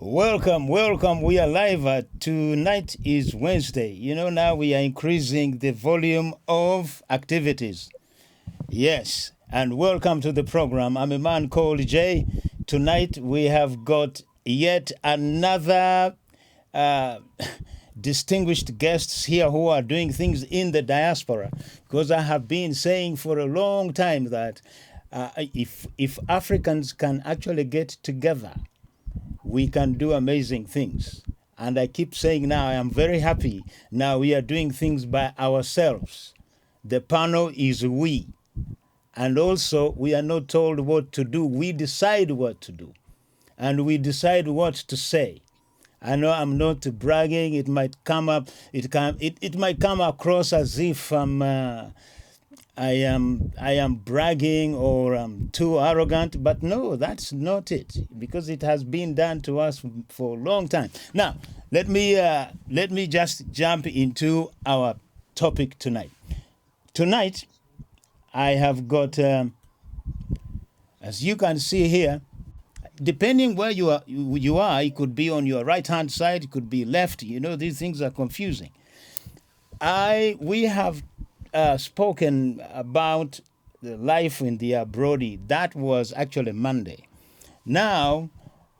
Welcome. We are live. Tonight is Wednesday. You know, now we are increasing the volume of activities. Yes, and welcome to the program. I'm a man called Jay. Tonight we have got yet another distinguished guests here who are doing things in the diaspora. Because I have been saying for a long time that if Africans can actually get together, we can do amazing things. And I keep saying now, I am very happy. Now we are doing things by ourselves. The panel is we. And also, we are not told what to do. We decide what to do. And we decide what to say. I know I'm not bragging. It might come up. It might come across as if I am bragging or I'm too arrogant, but no, that's not it, because it has been done to us for a long time. Now, let me just jump into our topic tonight. Tonight, I have got, as you can see here, depending where you are, it could be on your right-hand side, it could be left. You know, these things are confusing. We have spoken about the life in the Abrodi. That was actually Monday. Now,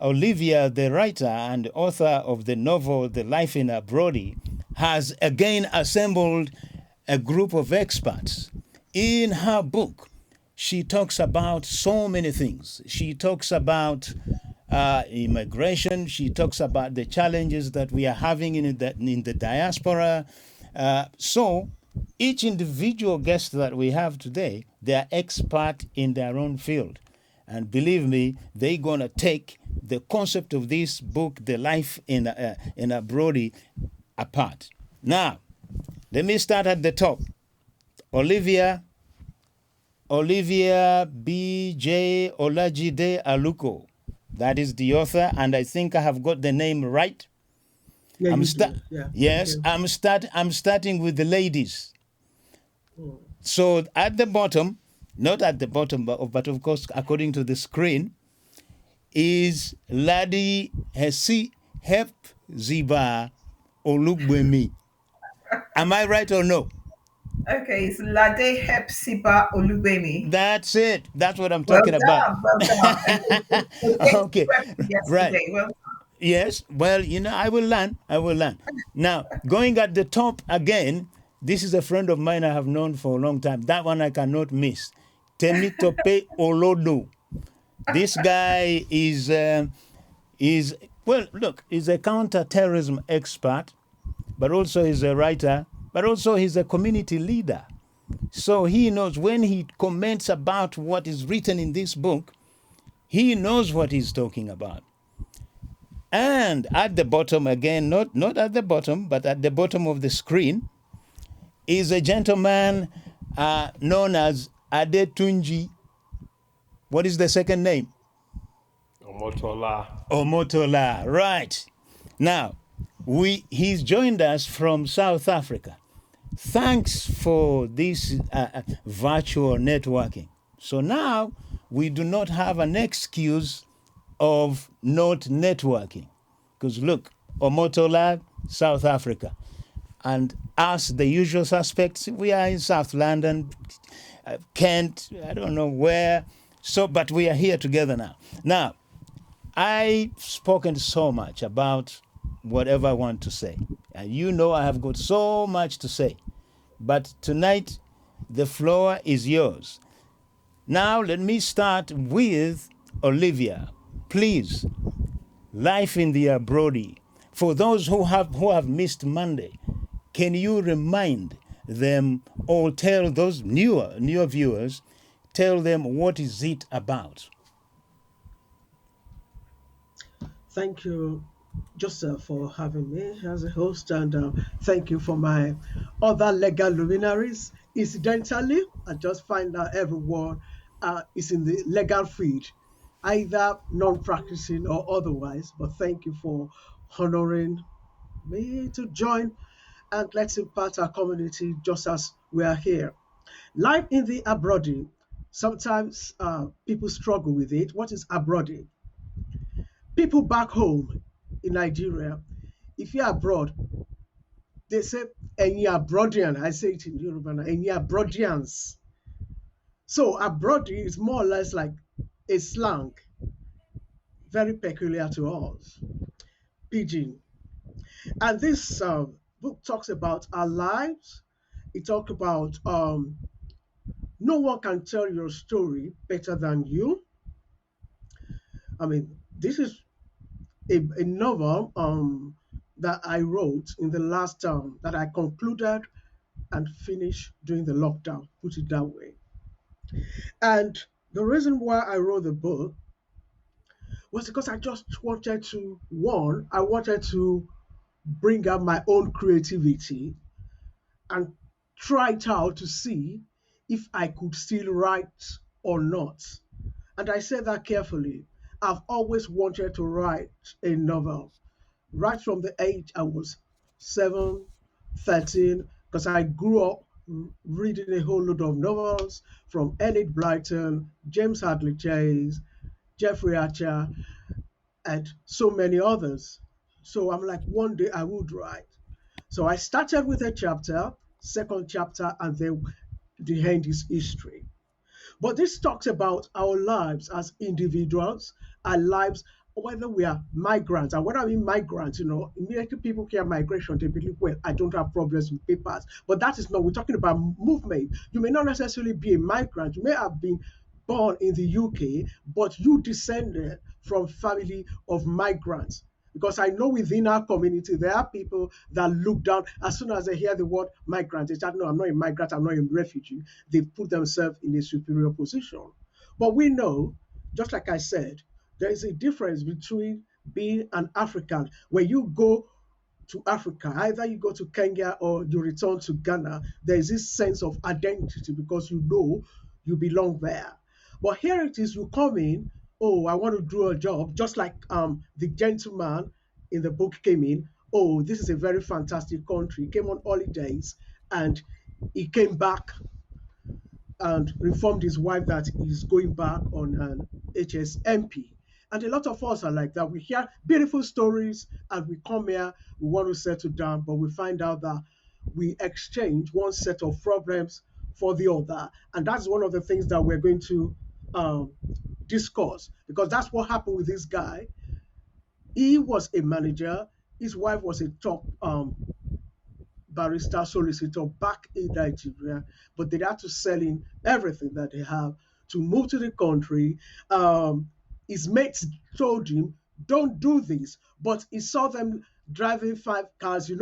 Olivia, the writer and author of the novel The Life in Abrodi, has again assembled a group of experts. In her book, she talks about so many things. She talks about immigration. She talks about the challenges that we are having in the diaspora. So each individual guest that we have today, they are expert in their own field. And believe me, they're going to take the concept of this book, The Life in Abrodi, apart. Now, let me start at the top. Oilivia B. J. Olajide Aluko. That is the author, and I think I have got the name right. Yeah, Yes, I'm starting with the ladies. So at the bottom, not at the bottom, but of course, according to the screen, is Ladi Hesi Hep Ziba Olubwemi. Am I right or no? Okay, it's Lade Hepsiba Olubemi. That's it. That's what I'm talking about. Well done. Okay, right. Well done. Yes, well, you know, I will learn. Now, going at the top again, this is a friend of mine I have known for a long time. That one I cannot miss. Temitope Olodo. This guy is well, look, he's a counter-terrorism expert, but also he's a writer, but also he's a community leader. So he knows when he comments about what is written in this book, he knows what he's talking about. And at the bottom, again, not at the bottom, but at the bottom of the screen, is a gentleman known as Adetunji. What is the second name? Omotola, right. Now, he's joined us from South Africa. Thanks for this virtual networking. So now we do not have an excuse of not networking. Because look, Omotola, South Africa. And us, the usual suspects, we are in South London, Kent, I don't know where. So, but we are here together now. Now, I've spoken so much about whatever I want to say. And you know I have got so much to say. But tonight, the floor is yours. Now, let me start with Olivia. Please, Life in the Abrodi. For those who have missed Monday, can you remind them or tell those newer viewers, tell them what is it about? Thank you, Joseph, for having me as a host, and thank you for my other legal luminaries. Incidentally, I just find out everyone is in the legal field. either non-practicing or otherwise. But thank you for honoring me to join and let's impact our community just as we are here. Life in the Abrodi. Sometimes people struggle with it. What is Abrodi? People back home in Nigeria, if you're abroad, they say, Enya Abrodian. I say it in Yoruba now, Enya Abrodians. So Abrodi is more or less like a slang, very peculiar to us, pidgin. And this book talks about our lives. It talks about no one can tell your story better than you. I mean, this is a novel that I wrote in the last term that I concluded and finished during the lockdown, put it that way. And the reason why I wrote the book was because I just wanted to, one, I wanted to bring out my own creativity and try it out to see if I could still write or not. And I said that carefully. I've always wanted to write a novel right from the age I was 7, 13, because I grew up reading a whole lot of novels from Enid Blyton, James Hadley Chase, Jeffrey Archer, and so many others. So I'm like, one day I would write. So I started with a chapter, second chapter, and then the end is history. But this talks about our lives as individuals, our lives, whether we are migrants. And when I mean migrants, immediately people hear migration, they believe, well, I don't have problems with papers. But that is not, we're talking about movement. You may not necessarily be a migrant. You may have been born in the UK, but you descended from family of migrants. Because I know within our community, there are people that look down as soon as they hear the word migrant. They say, no, I'm not a migrant, I'm not a refugee. They put themselves in a superior position. But we know, just like I said, there is a difference between being an African. When you go to Africa, either you go to Kenya or you return to Ghana, there is this sense of identity because you know you belong there. But here it is, you come in, oh, I want to do a job, just like the gentleman in the book came in, oh, this is a very fantastic country, he came on holidays and he came back and informed his wife that he's going back on an HSMP. And a lot of us are like that. We hear beautiful stories and we come here, we want to settle down, but we find out that we exchange one set of problems for the other. And that's one of the things that we're going to um, discuss because that's what happened with this guy. He was a manager, his wife was a top barrister solicitor back in Nigeria, but they had to sell in everything that they have to move to the country. His mates told him, don't do this, but he saw them driving 5 cars.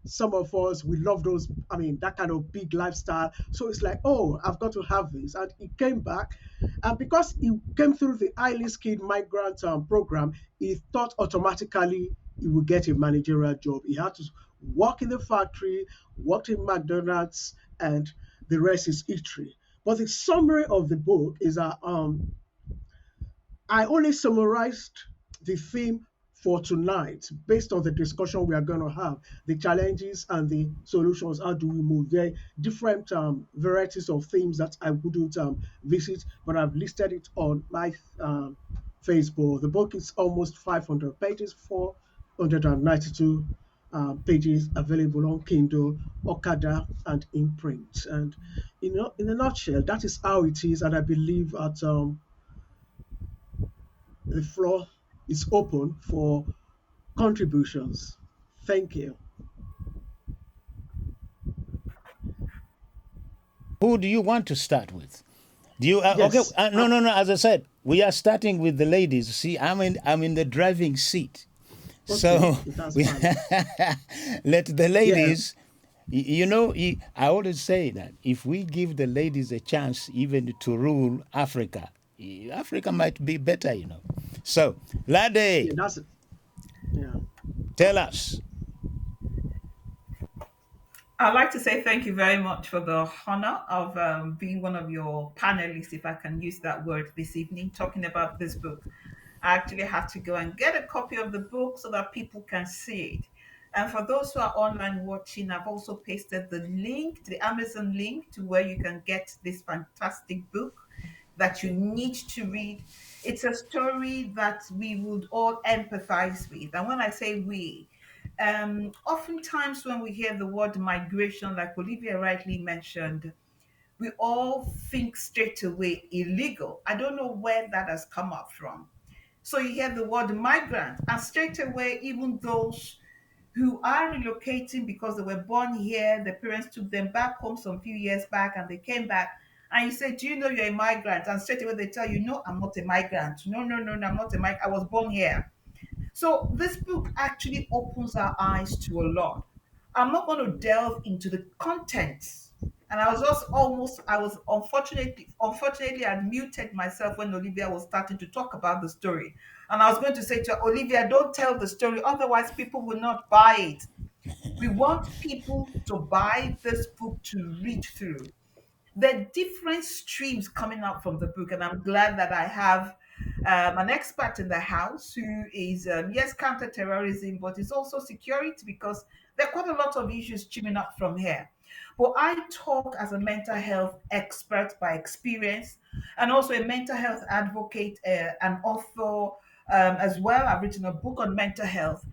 Some of us, we love those, I mean, that kind of big lifestyle. So it's like, oh, I've got to have this. And he came back. And because he came through the highly skilled migrant program, he thought automatically he would get a managerial job. He had to work in the factory, worked in McDonald's, and the rest is history. But the summary of the book is that I only summarized the theme for tonight based on the discussion we are going to have, the challenges and the solutions. How do we move? There are different varieties of themes that I wouldn't visit, but I've listed it on my Facebook. The book is almost 500 pages, 492 pages available on Kindle, Okada, and in print. And in a nutshell, that is how it is. And I believe at the floor is open for contributions. Thank you. Who do you want to start with? Do you okay? Yes. No, no, no. As I said, we are starting with the ladies. See, I'm in the driving seat, Okay. so That's we fine. let the Yeah. ladies. I always say that if we give the ladies a chance even to rule Africa, Africa might be better. So, Yeah. Lade, That's it. Yeah. tell us. I'd like to say thank you very much for the honor of being one of your panelists, if I can use that word this evening, talking about this book. I actually have to go and get a copy of the book so that people can see it. And for those who are online watching, I've also pasted the link, the Amazon link, to where you can get this fantastic book that you need to read. It's a story that we would all empathize with. And when I say we, oftentimes when we hear the word migration, like Olivia rightly mentioned, we all think straight away illegal. I don't know where that has come up from. So you hear the word migrant, and straight away, even those who are relocating because they were born here, the parents took them back home some few years back and they came back. And you say, do you know you're a migrant? And straight away they tell you, no, I'm not a migrant. No, no, no, no, I'm not a migrant. I was born here. So this book actually opens our eyes to a lot. I'm not going to delve into the contents. And I was just almost, I was unfortunately, I muted myself when Olivia was starting to talk about the story. And I was going to say to her, Olivia, don't tell the story, otherwise people will not buy it. We want people to buy this book to read through. There are different streams coming out from the book, and I'm glad that I have an expert in the house who is, yes, counterterrorism, but it's also security, because there are quite a lot of issues streaming up from here. But I talk as a mental health expert by experience, and also a mental health advocate, an author as well. I've written a book on mental health.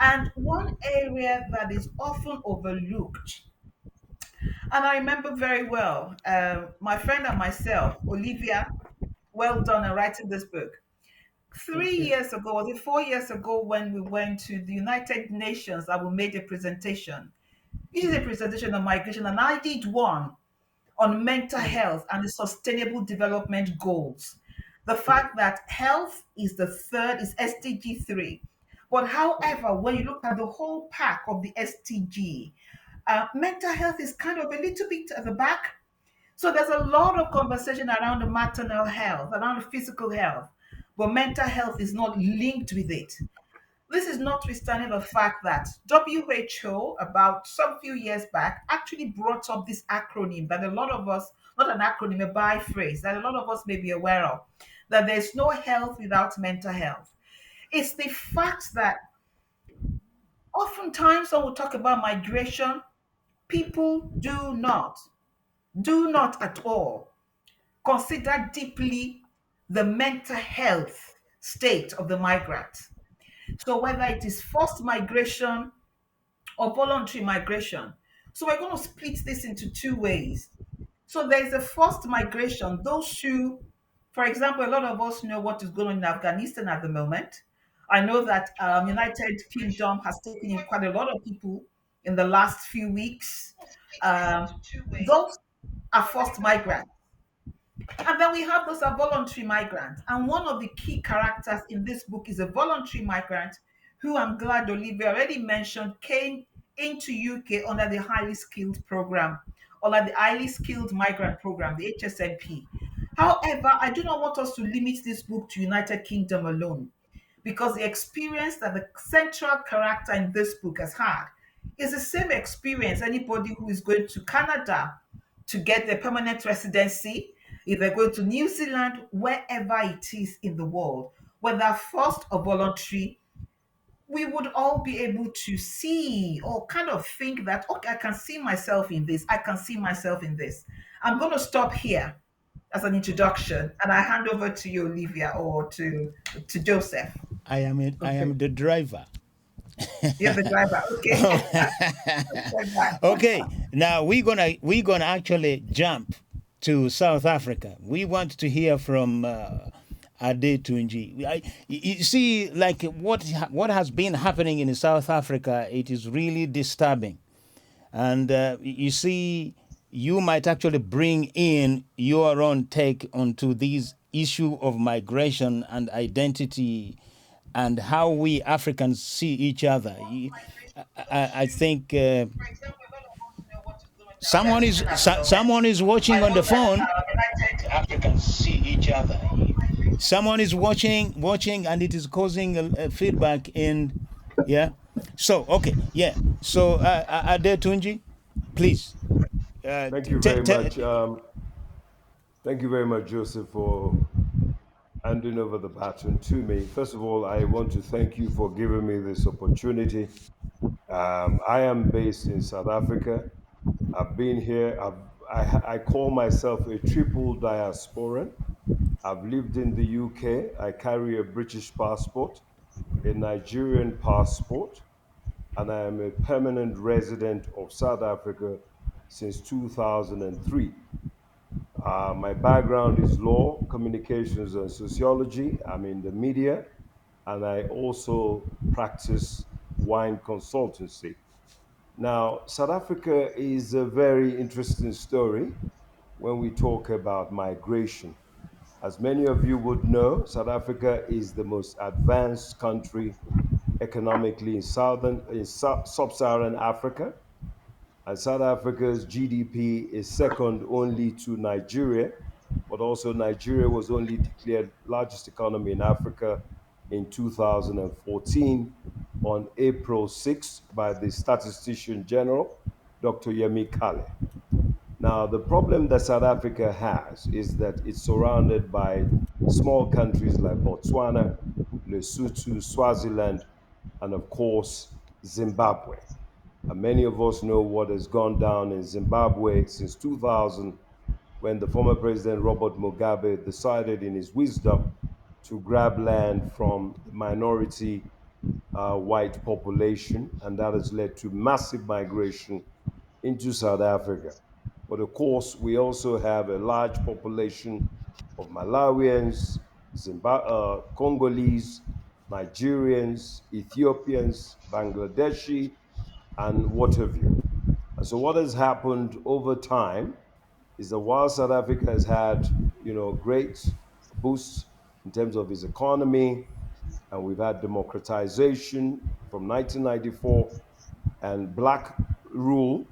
And one area that is often overlooked, and I remember very well, my friend and myself, Olivia, well done in writing this book. Thank Three you. years ago, was it 4 years ago, when we went to the United Nations and we made a presentation? This is a presentation on migration, and I did one on mental health and the sustainable development goals. The fact that health is the third, is SDG 3. But however, when you look at the whole pack of the SDG, mental health is kind of a little bit at the back. So there's a lot of conversation around the maternal health, around the physical health, but mental health is not linked with it. This is notwithstanding the fact that WHO, about some few years back, actually brought up this acronym that a lot of us, not an acronym, a by phrase, that a lot of us may be aware of, that there's no health without mental health. It's the fact that oftentimes when we talk about migration, people do not at all consider deeply the mental health state of the migrant. So whether it is forced migration or voluntary migration. So we're going to split this into two ways. So there is a forced migration, those who, for example, a lot of us know what is going on in Afghanistan at the moment. I know that United Kingdom has taken in quite a lot of people in the last few weeks. Those are forced migrants. And then we have those are voluntary migrants. And one of the key characters in this book is a voluntary migrant who, I'm glad Olivia already mentioned, came into UK under the highly skilled program, or like the highly skilled migrant program, the HSMP. However, I do not want us to limit this book to United Kingdom alone, because the experience that the central character in this book has had is the same experience anybody who is going to Canada to get their permanent residency, if they're going to New Zealand, wherever it is in the world, whether forced or voluntary, we would all be able to see or kind of think that, okay, I can see myself in this. I can see myself in this. I'm going to stop here as an introduction, and I hand over to you, Olivia, or to Joseph. I Okay. am the driver. You're the driver. Okay. Okay, now we're gonna actually jump to South Africa. We want to hear from Adetunji. You see, like what has been happening in South Africa, it is really disturbing. And you see, you might actually bring in your own take onto this issue of migration and identity and how we Africans see each other. I think someone is watching on the phone. Africans see each other. Someone is watching, and it is causing a feedback in, yeah. So okay, yeah. So Adetunji, Please. Thank you very much. Thank you very much, Joseph, for handing over the baton to me. First of all, I want to thank you for giving me this opportunity. I am based in South Africa. I've been here. I call myself a triple diasporan. I've lived in the UK. I carry a British passport, a Nigerian passport, and I am a permanent resident of South Africa since 2003. My background is law, communications, and sociology. I'm in the media, and I also practice wine consultancy. Now, South Africa is a very interesting story when we talk about migration. As many of you would know, South Africa is the most advanced country economically in sub-Saharan Africa, and South Africa's GDP is second only to Nigeria, but also Nigeria was only declared largest economy in Africa in 2014 on April 6th by the Statistician General, Dr. Yemi Kale. Now, the problem that South Africa has is that it's surrounded by small countries like Botswana, Lesotho, Swaziland, and of course, Zimbabwe. And many of us know what has gone down in Zimbabwe since 2000 when the former president Robert Mugabe decided in his wisdom to grab land from the minority white population, and that has led to massive migration into South Africa. But of course, we also have a large population of Malawians, Congolese, Nigerians, Ethiopians, Bangladeshi, and what have you. And so, what has happened over time is that while South Africa has had, great boosts in terms of its economy, and we've had democratization from 1994 and black rule,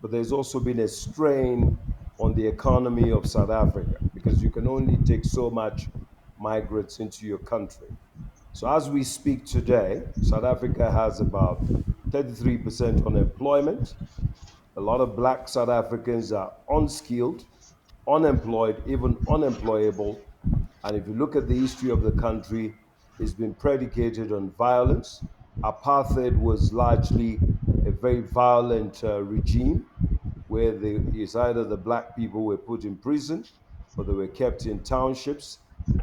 but there's also been a strain on the economy of South Africa because you can only take so much migrants into your country. So as we speak today, South Africa has about 33% unemployment. A lot of black South Africans are unskilled, unemployed, even unemployable. And if you look at the history of the country, it's been predicated on violence. Apartheid was largely a very violent regime where it's either the black people were put in prison or they were kept in townships.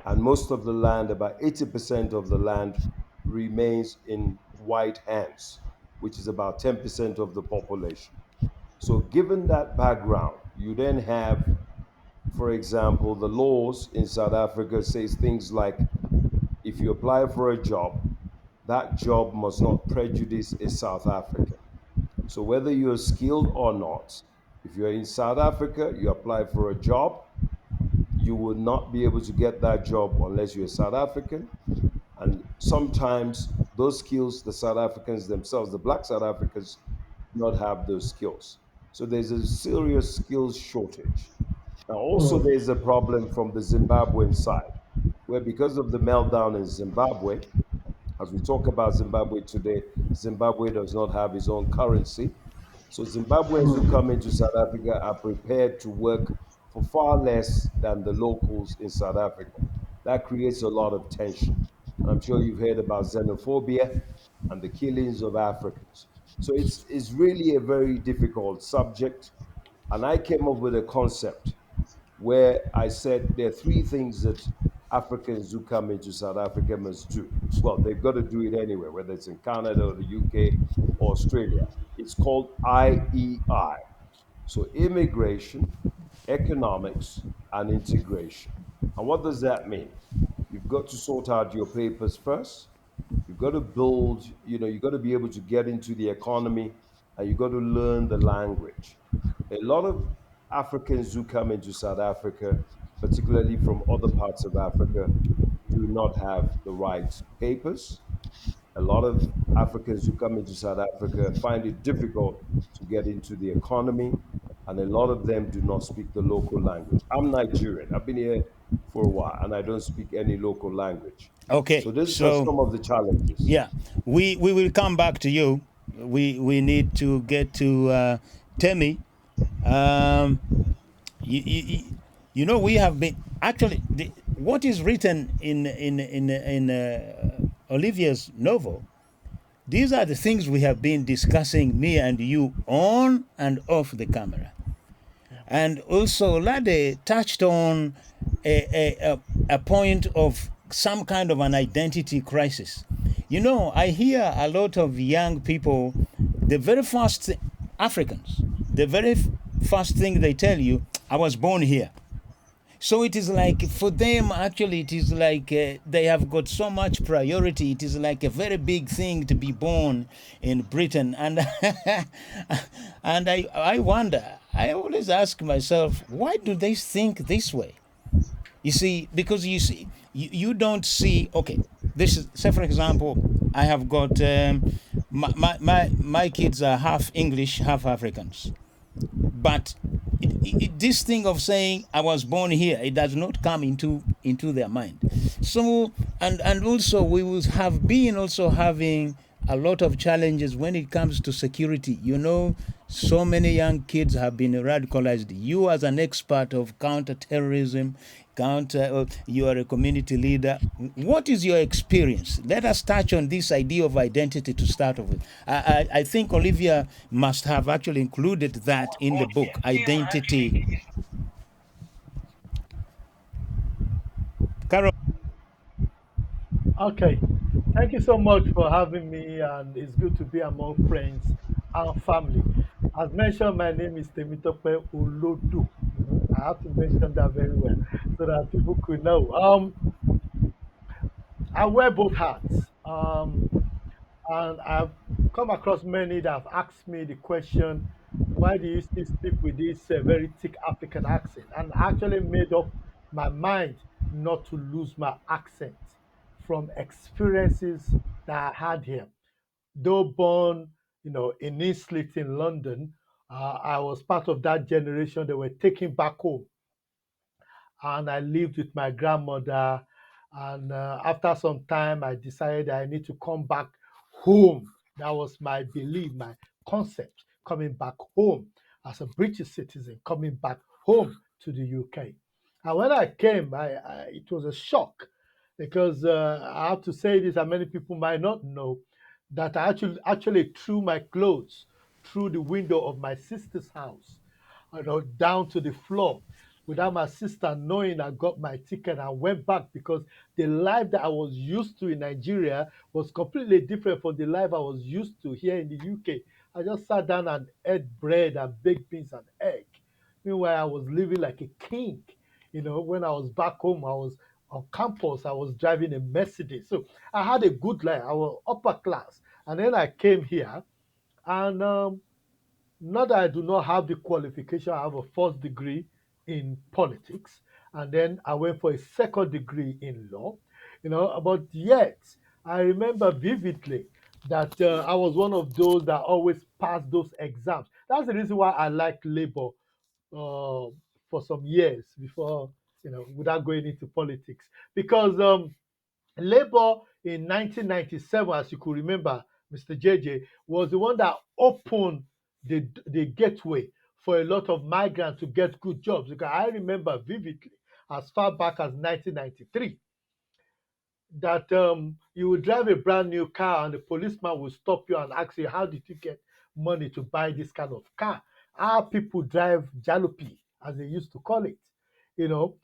And most of the land, about 80% of the land, remains in white hands, which is about 10% of the population. So, given that background, you then have, for example, the laws in South Africa says things like if you apply for a job, that job must not prejudice a South African. So whether you're skilled or not, if you're in South Africa, you apply for a job, you will not be able to get that job unless you're South African. And sometimes those skills, the South Africans themselves, the black South Africans, do not have those skills. So there's a serious skills shortage. Now, also, Mm, there's a problem from the Zimbabwean side, where because of the meltdown in Zimbabwe, as we talk about Zimbabwe today, Zimbabwe does not have its own currency. So Zimbabweans who mm, come into South Africa are prepared to work for far less than the locals in South Africa. That creates a lot of tension. And I'm sure you've heard about xenophobia and the killings of Africans. So it's really a very difficult subject. And I came up with a concept where I said there are three things that Africans who come into South Africa must do. Well, they've got to do it anyway, whether it's in Canada or the UK or Australia. It's called IEI. So immigration, economics, and integration. And what does that mean? You've got to sort out your papers first. You've got to build, you've got to be able to get into the economy and you've got to learn the language. A lot of Africans who come into South Africa, particularly from other parts of Africa, do not have the right papers. A lot of Africans who come into South Africa find it difficult to get into the economy, and a lot of them do not speak the local language. I'm Nigerian. I've been here for a while, and I don't speak any local language. Okay. So these are So some of the challenges. yeah, we will come back to you. We need to get to Temi, um, you know, we have been actually what is written in Olivia's novel. These are the things we have been discussing, me and you, on and off the camera. And also, Lade touched on a point of some kind of an identity crisis. You know, I hear a lot of young people, the very first Africans, the very first thing they tell you, I was born here. So it is like for them, actually, it is like they have got so much priority. It is like a very big thing to be born in Britain, and and I wonder. I always ask myself, why do they think this way? You see, because you see, you don't see. Okay, this is, say for example, I have got my kids are half English, half Africans. But this thing of saying I was born here, it does not come into their mind. So and also we will have been also having a lot of challenges when it comes to security. You know, so many young kids have been radicalized. You, as an expert of counterterrorism, you are a community leader. What is your experience? Let us touch on this idea of identity to start off with. I think Olivia must have actually included that in the book, identity. Carol. Okay. Thank you so much for having me, and it's good to be among friends and family. As mentioned, my name is Temitope Olodo. I have to mention that very well so that people could know. I wear both hats, and I've come across many that have asked me the question, why do you still speak with this very thick African accent? And I actually made up my mind not to lose my accent from experiences that I had here. Though born, in Eastleigh in London, I was part of that generation that were taken back home, and I lived with my grandmother. And after some time, I decided I need to come back home. That was my belief, my concept, coming back home as a British citizen, coming back home to the UK. And when I came, it was a shock because I have to say this, and many people might not know that I actually threw my clothes through the window of my sister's house, down to the floor without my sister knowing. I got my ticket and went back because the life that I was used to in Nigeria was completely different from the life I was used to here in the UK. I just sat down and ate bread and baked beans and egg. Meanwhile, I was living like a king. When I was back home, I was on campus, I was driving a Mercedes. So I had a good life. I was upper class. And then I came here, and not that I do not have the qualification. I have a first degree in politics, and then I went for a second degree in law. But yet I remember vividly that I was one of those that always passed those exams. That's the reason why I like labor for some years before, without going into politics, because Labour in 1997, as you could remember, Mr. JJ, was the one that opened the gateway for a lot of migrants to get good jobs. Because I remember vividly, as far back as 1993, that you would drive a brand new car and the policeman will stop you and ask you, how did you get money to buy this kind of car? Our people drive jalopy, as they used to call it. You know,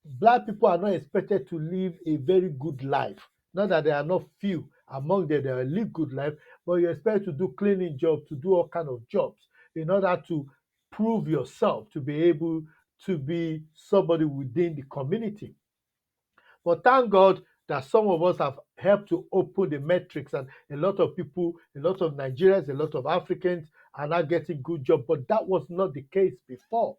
Black people are not expected to live a very good life. Not that there are not few among them that live good life, but you're expected to do cleaning jobs, to do all kind of jobs in order to prove yourself to be able to be somebody within the community. But thank God that some of us have helped to open the metrics, and a lot of people, a lot of Nigerians, a lot of Africans are now getting good jobs. But that was not the case before.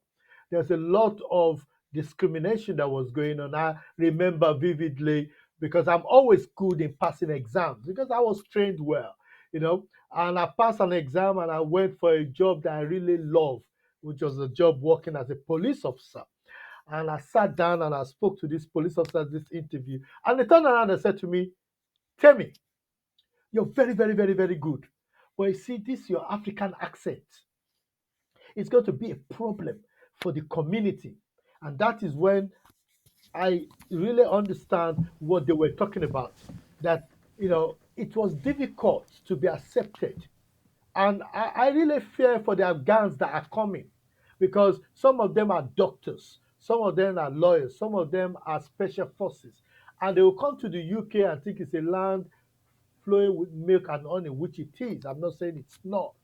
There's a lot of discrimination that was going on. I remember vividly because I'm always good in passing exams because I was trained well, you know. And I passed an exam and I went for a job that I really love, which was a job working as a police officer. And I sat down and I spoke to this police officer at this interview. And they turned around and said to me, tell me, you're very, very, very, very good. But you see, this is your African accent. it's going to be a problem for the community. And that is when I really understand what they were talking about. That, it was difficult to be accepted. And I really fear for the Afghans that are coming, because some of them are doctors, some of them are lawyers, some of them are special forces. And they will come to the UK and think it's a land flowing with milk and honey, which it is. I'm not saying it's not.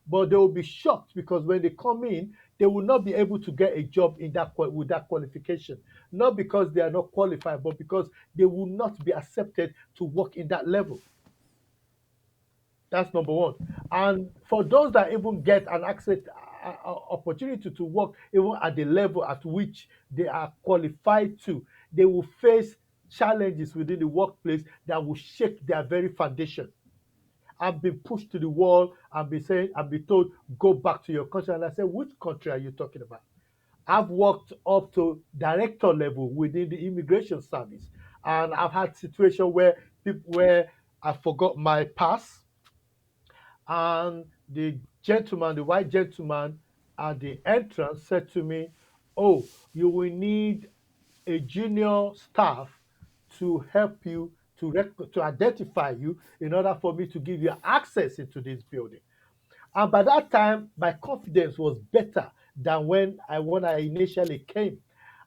But they will be shocked, because when they come in, they will not be able to get a job in with that qualification. Not because they are not qualified, but because they will not be accepted to work in that level. That's number one. And for those that even get an access opportunity to work even at the level at which they are qualified to, they will face challenges within the workplace that will shake their very foundation. I've been pushed to the wall and been told, go back to your country. And I said, which country are you talking about? I've worked up to director level within the immigration service. And I've had situations where I forgot my pass, and the white gentleman at the entrance said to me, "Oh, you will need a junior staff to help you to identify you in order for me to give you access into this building." And by that time, my confidence was better than when I initially came.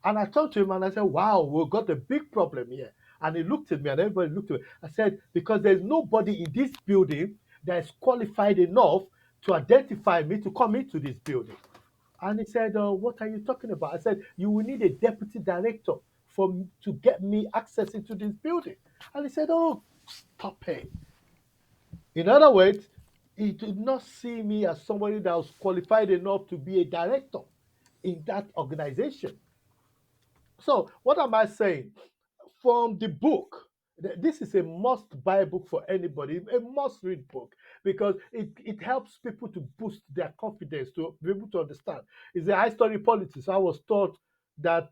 And I talked to him and I said, "Wow, we've got a big problem here." And he looked at me and everybody looked at me. I said, "Because there's nobody in this building that is qualified enough to identify me to come into this building." And he said, "What are you talking about?" I said, "You will need a deputy director to get me access into this building." And he said, "Oh, stop it." In other words, he did not see me as somebody that was qualified enough to be a director in that organization. So, what am I saying? From the book, this is a must buy book for anybody, a must read book, because it helps people to boost their confidence, to be able to understand. It's a high story politics. I was taught that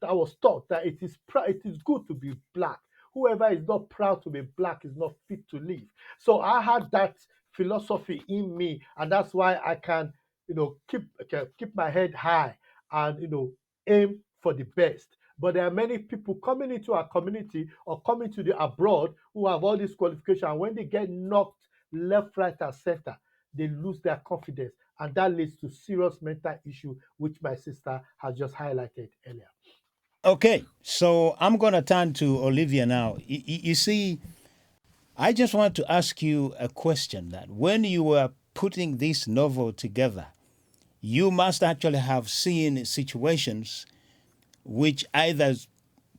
it is good to be black. Whoever is not proud to be black is not fit to live. So I had that philosophy in me, and that's why I can keep my head high and aim for the best. But there are many people coming into our community or coming to the abroad who have all these qualifications. And when they get knocked left, right, and center, they lose their confidence. And that leads to serious mental issue, which my sister has just highlighted earlier. Okay, so I'm going to turn to Olivia now. You see, I just want to ask you a question that when you were putting this novel together, you must actually have seen situations which either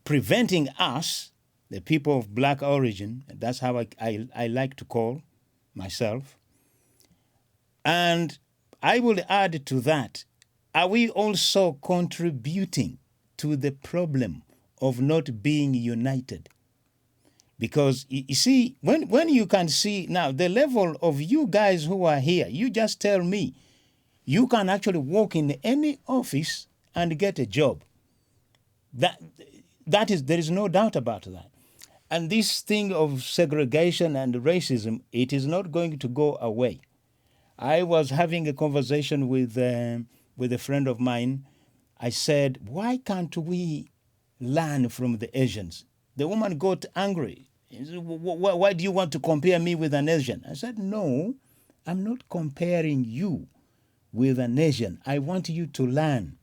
preventing us, the people of black origin, that's how I like to call myself, and I will add to that, are we also contributing to the problem of not being united? Because you see, when you can see now the level of you guys who are here, you just tell me, you can actually walk in any office and get a job. There is no doubt about that. And this thing of segregation and racism, it is not going to go away. I was having a conversation with a friend of mine. I said, why can't we learn from the Asians? The woman got angry. She said, why do you want to compare me with an Asian? I said, no, I'm not comparing you with an Asian. I want you to learn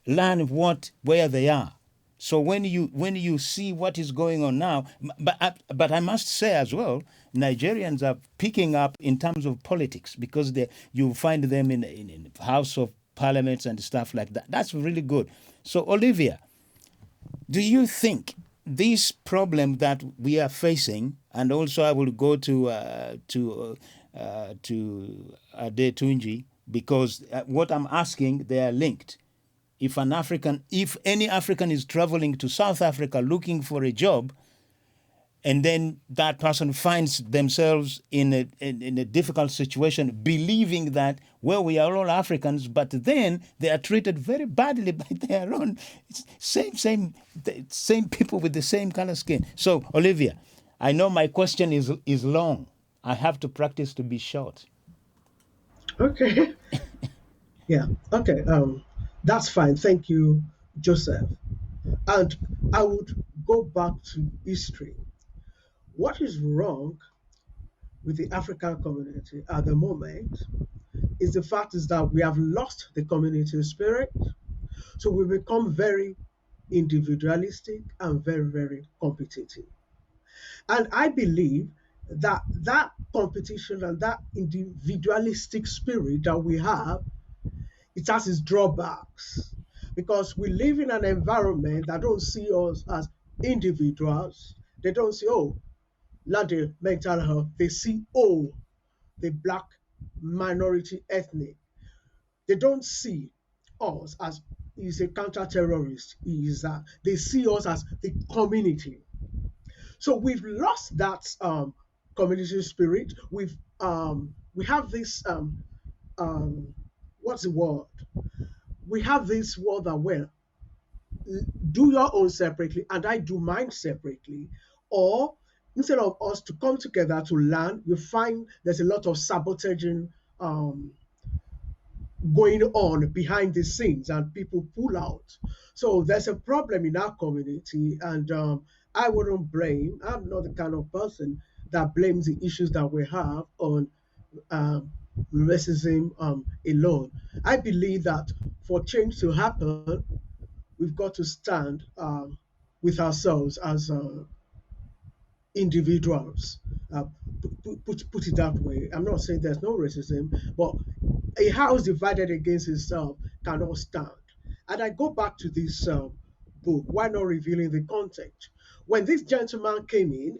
where they are. So when you see what is going on now, but I must say as well, Nigerians are picking up in terms of politics, because you find them in House of Parliaments and stuff like that. That's really good. So Olivia, do you think this problem that we are facing, and also I will go to Adetunji, because what I'm asking, they are linked. If any African is traveling to South Africa looking for a job, and then that person finds themselves in a difficult situation, believing that, well, we are all Africans, but then they are treated very badly by their own same people with the same color skin. So, Olivia, I know my question is long. I have to practice to be short. Okay. Yeah. Okay. That's fine. Thank you, Joseph. And I would go back to history. What is wrong with the African community at the moment is the fact is that we have lost the community spirit. So we become very individualistic and very, very competitive. And I believe that that competition and that individualistic spirit that we have, it has its drawbacks because we live in an environment that don't see us as individuals. They don't see, oh, Lade mental health. They see, oh, the black minority ethnic. They don't see us as is a counter-terrorist. Is they see us as the community. So we've lost that community spirit. We have this um, what's the word? We have this word that well, do your own separately and I do mine separately, or instead of us to come together to learn, you find there's a lot of sabotaging um, going on behind the scenes and people pull out. So there's a problem in our community, and I wouldn't blame, I'm not the kind of person that blames the issues that we have on um, racism alone. I believe that for change to happen, we've got to stand with ourselves as individuals. Put it that way. I'm not saying there's no racism, but a house divided against itself cannot stand. And I go back to this book. Why not revealing the context? When this gentleman came in,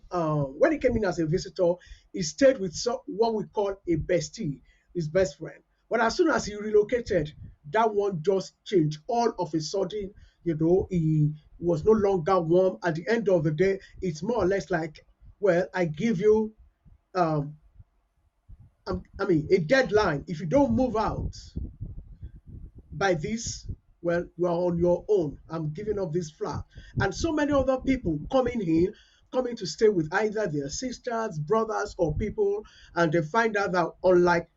when he came in as a visitor, he stayed with what we call a bestie, his best friend. But as soon as he relocated, that one just changed. All of a sudden, he was no longer warm. At the end of the day, it's more or less like, well, I give you um, a deadline. If you don't move out by this, well, you are on your own. I'm giving up this flat. And so many other people coming in, coming to stay with either their sisters, brothers, or people, and they find out that unlike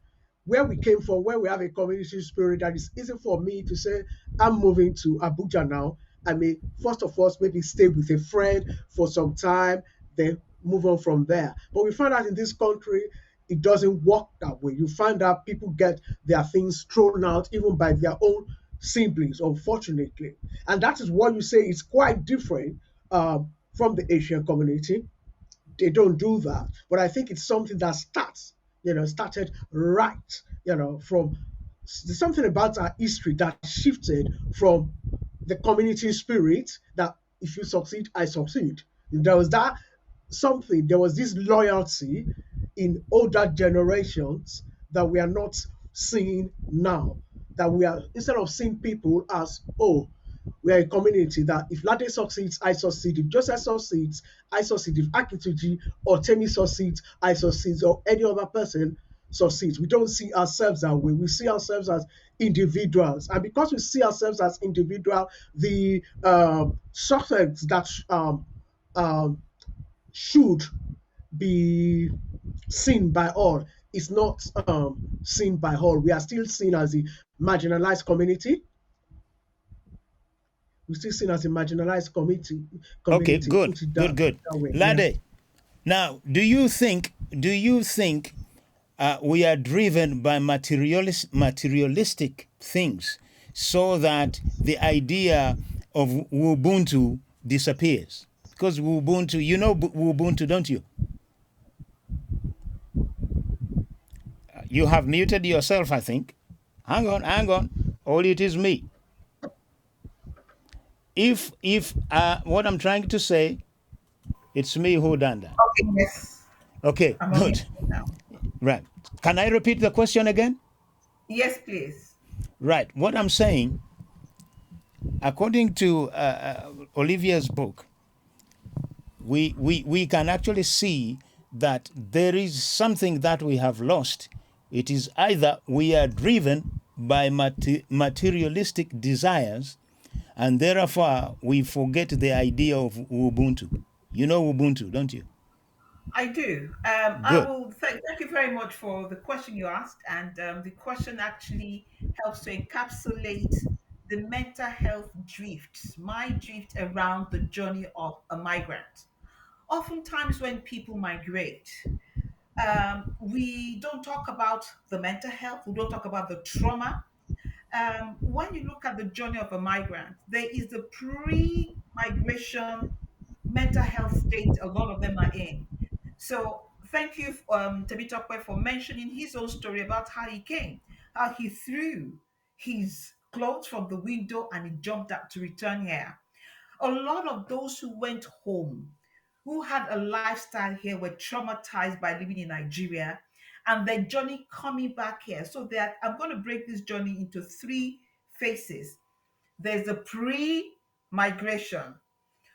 where we came from, where we have a community spirit, that is easy for me to say, I'm moving to Abuja now. I may, first of all, maybe stay with a friend for some time, then move on from there. But we find out in this country, it doesn't work that way. You find out people get their things thrown out even by their own siblings, unfortunately. And that is what you say is quite different from the Asian community. They don't do that. But I think it's something that started right, from there's something about our history that shifted from the community spirit that if you succeed, I succeed. There was that something, there was this loyalty in older generations that we are not seeing now. That we are, instead of seeing people as, oh, we are a community that if Lade succeeds, I succeed. If Joseph succeeds, I succeed. If Akituji or Temi succeeds, I succeed. Or any other person succeeds. We don't see ourselves that way. We see ourselves as individuals. And because we see ourselves as individual, the success that should be seen by all is not seen by all. We are still seen as a marginalized community. We're still seen as a marginalized community. Okay, Community, good, put it good, good. that way. Yeah. Lade, now, do you think we are driven by materialistic things so that the idea of Ubuntu disappears? Because Ubuntu, you know Ubuntu, don't you? You have muted yourself, I think. Hang on, hang on. Or it is me. If what I'm trying to say, it's me who done that. Okay, yes. Okay, I'm on good. mute now. Right. Can I repeat the question again? Yes, please. Right. What I'm saying, according to Olivia's book, we can actually see that there is something that we have lost. It is either we are driven by materialistic desires, and therefore we forget the idea of Ubuntu. You know Ubuntu, don't you? I do. I Good. will thank you very much for the question you asked, and the question actually helps to encapsulate the mental health drift, my drift around the journey of a migrant. Oftentimes, when people migrate, we don't talk about the mental health, we don't talk about the trauma. When you look at the journey of a migrant, there is the pre migration mental health state a lot of them are in. So, thank you, Temitope, for mentioning his own story about how he came, how he threw his clothes from the window and he jumped up to return here. A lot of those who went home, who had a lifestyle here, were traumatized by living in Nigeria and their journey coming back here. So that I'm going to break this journey into three phases. There's the pre-migration.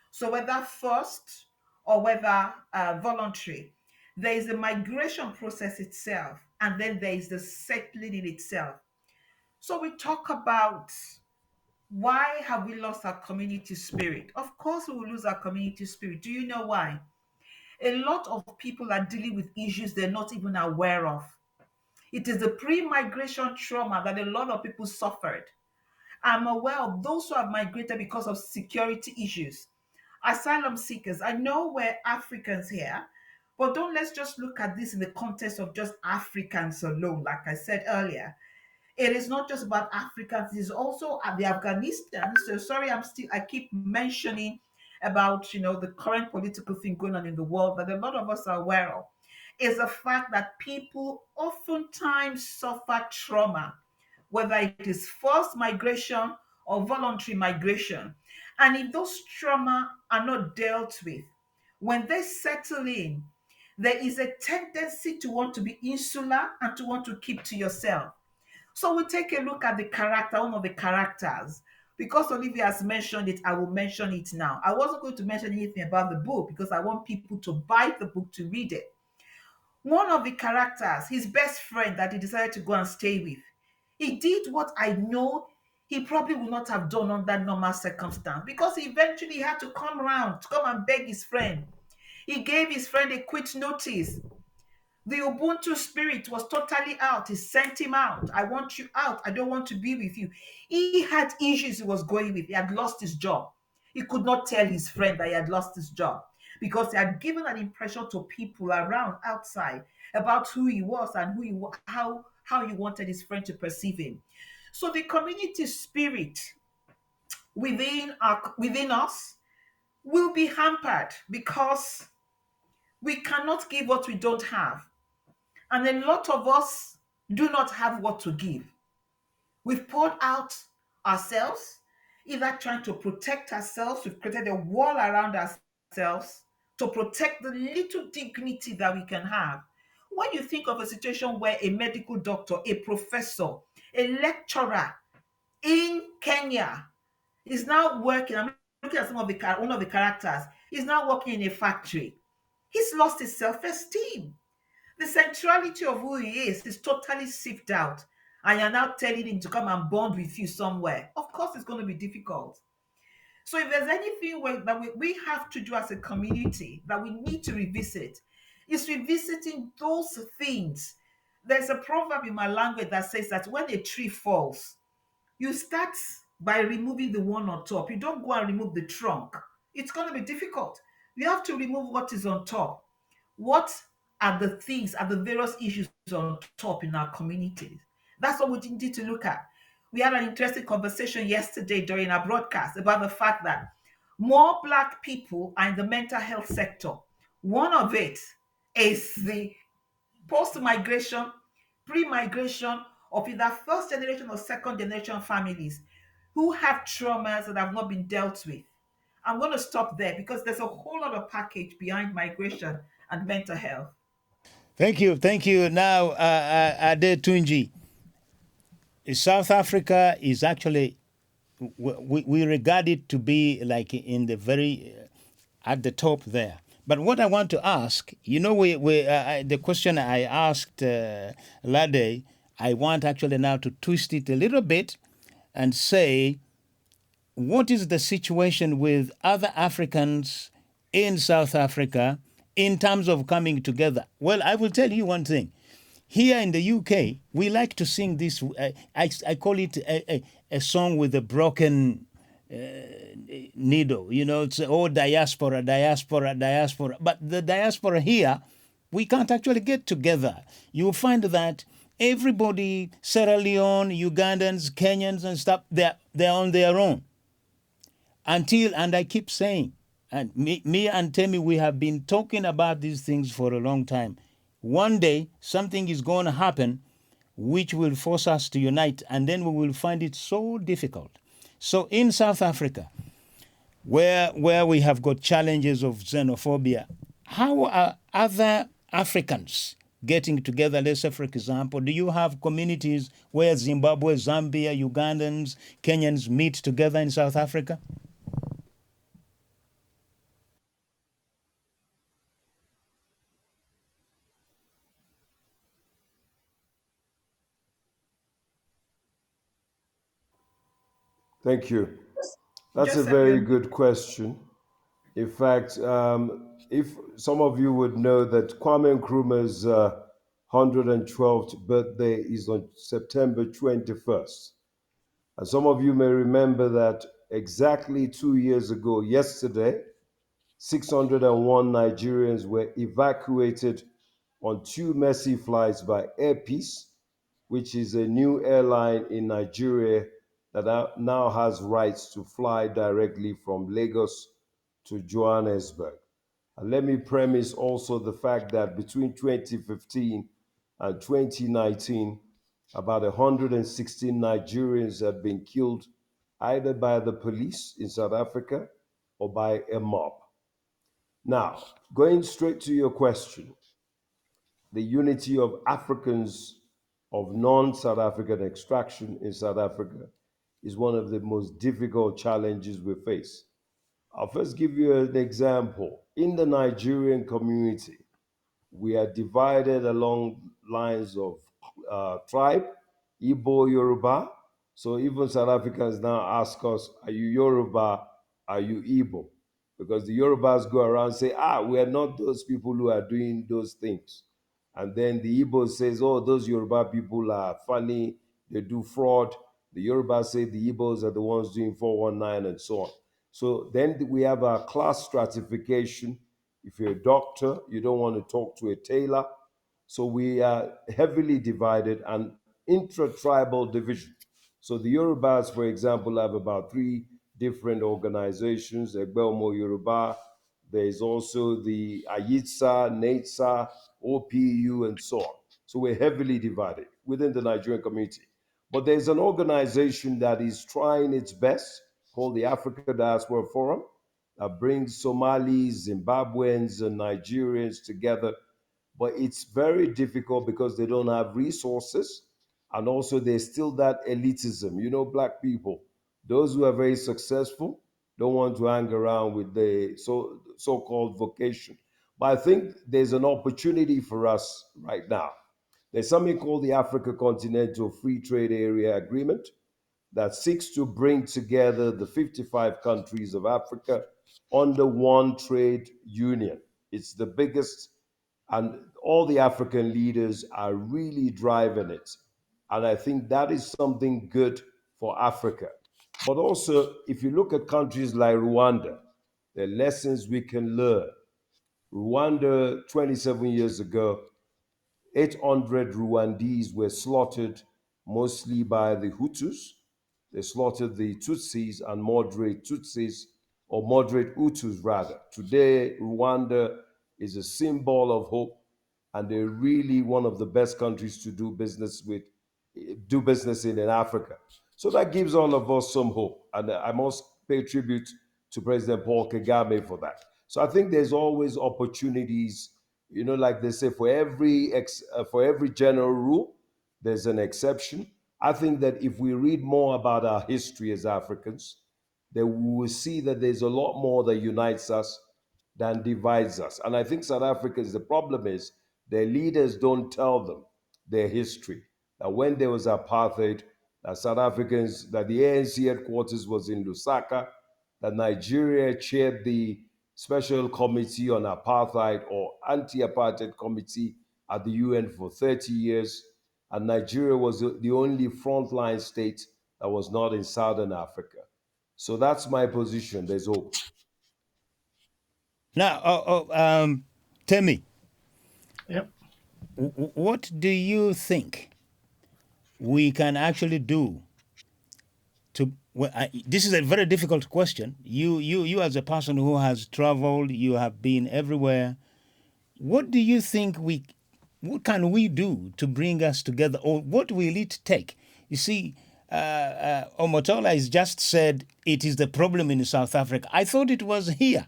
So whether forced or whether voluntary, there is the migration process itself, and then there is the settling in itself. So we talk about why have we lost our community spirit? Of course, we will lose our community spirit. Do you know why? A lot of people are dealing with issues they're not even aware of. It is the pre migration trauma that a lot of people suffered. I'm aware of those who have migrated because of security issues, asylum seekers. I know we're Africans here, but don't let's just look at this in the context of just Africans alone, like I said earlier. It is not just about Africans, it's also the Afghanistans. So sorry, I keep mentioning about the current political thing going on in the world that a lot of us are aware of. Is the fact that people oftentimes suffer trauma, whether it is forced migration or voluntary migration. And if those trauma are not dealt with, when they settle in, there is a tendency to want to be insular and to want to keep to yourself. So we take a look at the character, one of the characters. Because Olivia has mentioned it, I will mention it now. I wasn't going to mention anything about the book because I want people to buy the book to read it. One of the characters, his best friend that he decided to go and stay with, he did what I know he probably would not have done under normal circumstance because he eventually had to come around to come and beg his friend. He gave his friend a quit notice. The Ubuntu spirit was totally out. He sent him out. I want you out. I don't want to be with you. He had issues he was going with. He had lost his job. He could not tell his friend that he had lost his job because he had given an impression to people around outside about who he was and how he wanted his friend to perceive him. So the community spirit within us will be hampered because we cannot give what we don't have. And a lot of us do not have what to give. We've poured out ourselves, either trying to protect ourselves, we've created a wall around ourselves to protect the little dignity that we can have. When you think of a situation where a medical doctor, a professor, a lecturer in Kenya is now working, I'm looking at one of the characters, he's now working in a factory. He's lost his self-esteem. The centrality of who he is totally sieved out. And you're now telling him to come and bond with you somewhere. Of course, it's going to be difficult. So, if there's anything that we have to do as a community that we need to revisit, is revisiting those things. There's a proverb in my language that says that when a tree falls, you start by removing the one on top. You don't go and remove the trunk. It's going to be difficult. You have to remove what is on top. What are the things, are the various issues on top in our communities? That's what we need to look at. We had an interesting conversation yesterday during our broadcast about the fact that more Black people are in the mental health sector. One of it is the post migration, pre migration of either first generation or second generation families who have traumas that have not been dealt with. I'm going to stop there because there's a whole lot of package behind migration and mental health. Thank you. Thank you. Now, Ade Tunji, South Africa is actually, we regard it to be like in the very, at the top there. But what I want to ask, the question I asked Lade, I want actually now to twist it a little bit and say, what is the situation with other Africans in South Africa in terms of coming together? Well, I will tell you one thing. Here in the UK, we like to sing this. I call it a song with a broken needle. You know, it's oh diaspora, diaspora, diaspora. But the diaspora here, we can't actually get together. You'll find that everybody, Sierra Leone, Ugandans, Kenyans, and stuff, they're on their own. And I keep saying, and me and Temi, we have been talking about these things for a long time. One day, something is going to happen which will force us to unite, and then we will find it so difficult. So in South Africa, where we have got challenges of xenophobia, how are other Africans getting together? Let's say, for example, do you have communities where Zimbabwe, Zambia, Ugandans, Kenyans meet together in South Africa? Thank you. That's a Joseph, very you good question. In fact, if some of you would know that Kwame Nkrumah's 112th birthday is on September 21st. And some of you may remember that exactly 2 years ago, yesterday, 601 Nigerians were evacuated on two Mercy flights by Air Peace, which is a new airline in Nigeria that now has rights to fly directly from Lagos to Johannesburg. And let me premise also the fact that between 2015 and 2019, about 116 Nigerians have been killed either by the police in South Africa or by a mob. Now, going straight to your question, the unity of Africans of non South African extraction in South Africa is one of the most difficult challenges we face. I'll first give you an example. In the Nigerian community, we are divided along lines of tribe, Igbo, Yoruba. So even South Africans now ask us, are you Yoruba? Are you Igbo? Because the Yorubas go around and say, we are not those people who are doing those things. And then the Igbo says, oh, those Yoruba people are funny, they do fraud. The Yoruba say the Igbos are the ones doing 419 and so on. So then we have a class stratification. If you're a doctor, you don't want to talk to a tailor. So we are heavily divided and intra-tribal division. So the Yorubas, for example, have about three different organizations, Egbelmo Yoruba. There's also the Ayitsa, Netsa, OPU, and so on. So we're heavily divided within the Nigerian community. But there's an organization that is trying its best called the Africa Diaspora Forum that brings Somalis, Zimbabweans, and Nigerians together. But it's very difficult because they don't have resources. And also, there's still that elitism. You know, Black people, those who are very successful, don't want to hang around with the so-called vocation. But I think there's an opportunity for us right now. There's something called the Africa Continental Free Trade Area Agreement that seeks to bring together the 55 countries of Africa under one trade union. It's the biggest, and all the African leaders are really driving it. And I think that is something good for Africa. But also, if you look at countries like Rwanda, there are lessons we can learn. Rwanda, 27 years ago, 800 Rwandese were slaughtered mostly by the Hutus. They slaughtered the Tutsis and moderate Tutsis, or moderate Hutus rather. Today, Rwanda is a symbol of hope, and they're really one of the best countries to do business in Africa. So that gives all of us some hope, and I must pay tribute to President Paul Kagame for that. So I think there's always opportunities. You know, like they say, for every general rule, there's an exception. I think that if we read more about our history as Africans, then we will see that there's a lot more that unites us than divides us. And I think South Africans, the problem is their leaders don't tell them their history. That when there was apartheid, that South Africans, that the ANC headquarters was in Lusaka, that Nigeria chaired the Special Committee on Apartheid or Anti-Apartheid Committee at the UN for 30 years, and Nigeria was the only frontline state that was not in Southern Africa. So that's my position. There's hope. Now, tell me, Yep. what do you think we can actually do to? Well, this is a very difficult question. You, as a person who has traveled, you have been everywhere. What do you think what can we do to bring us together, or what will it take? You see, Omotola has just said it is the problem in South Africa. I thought it was here.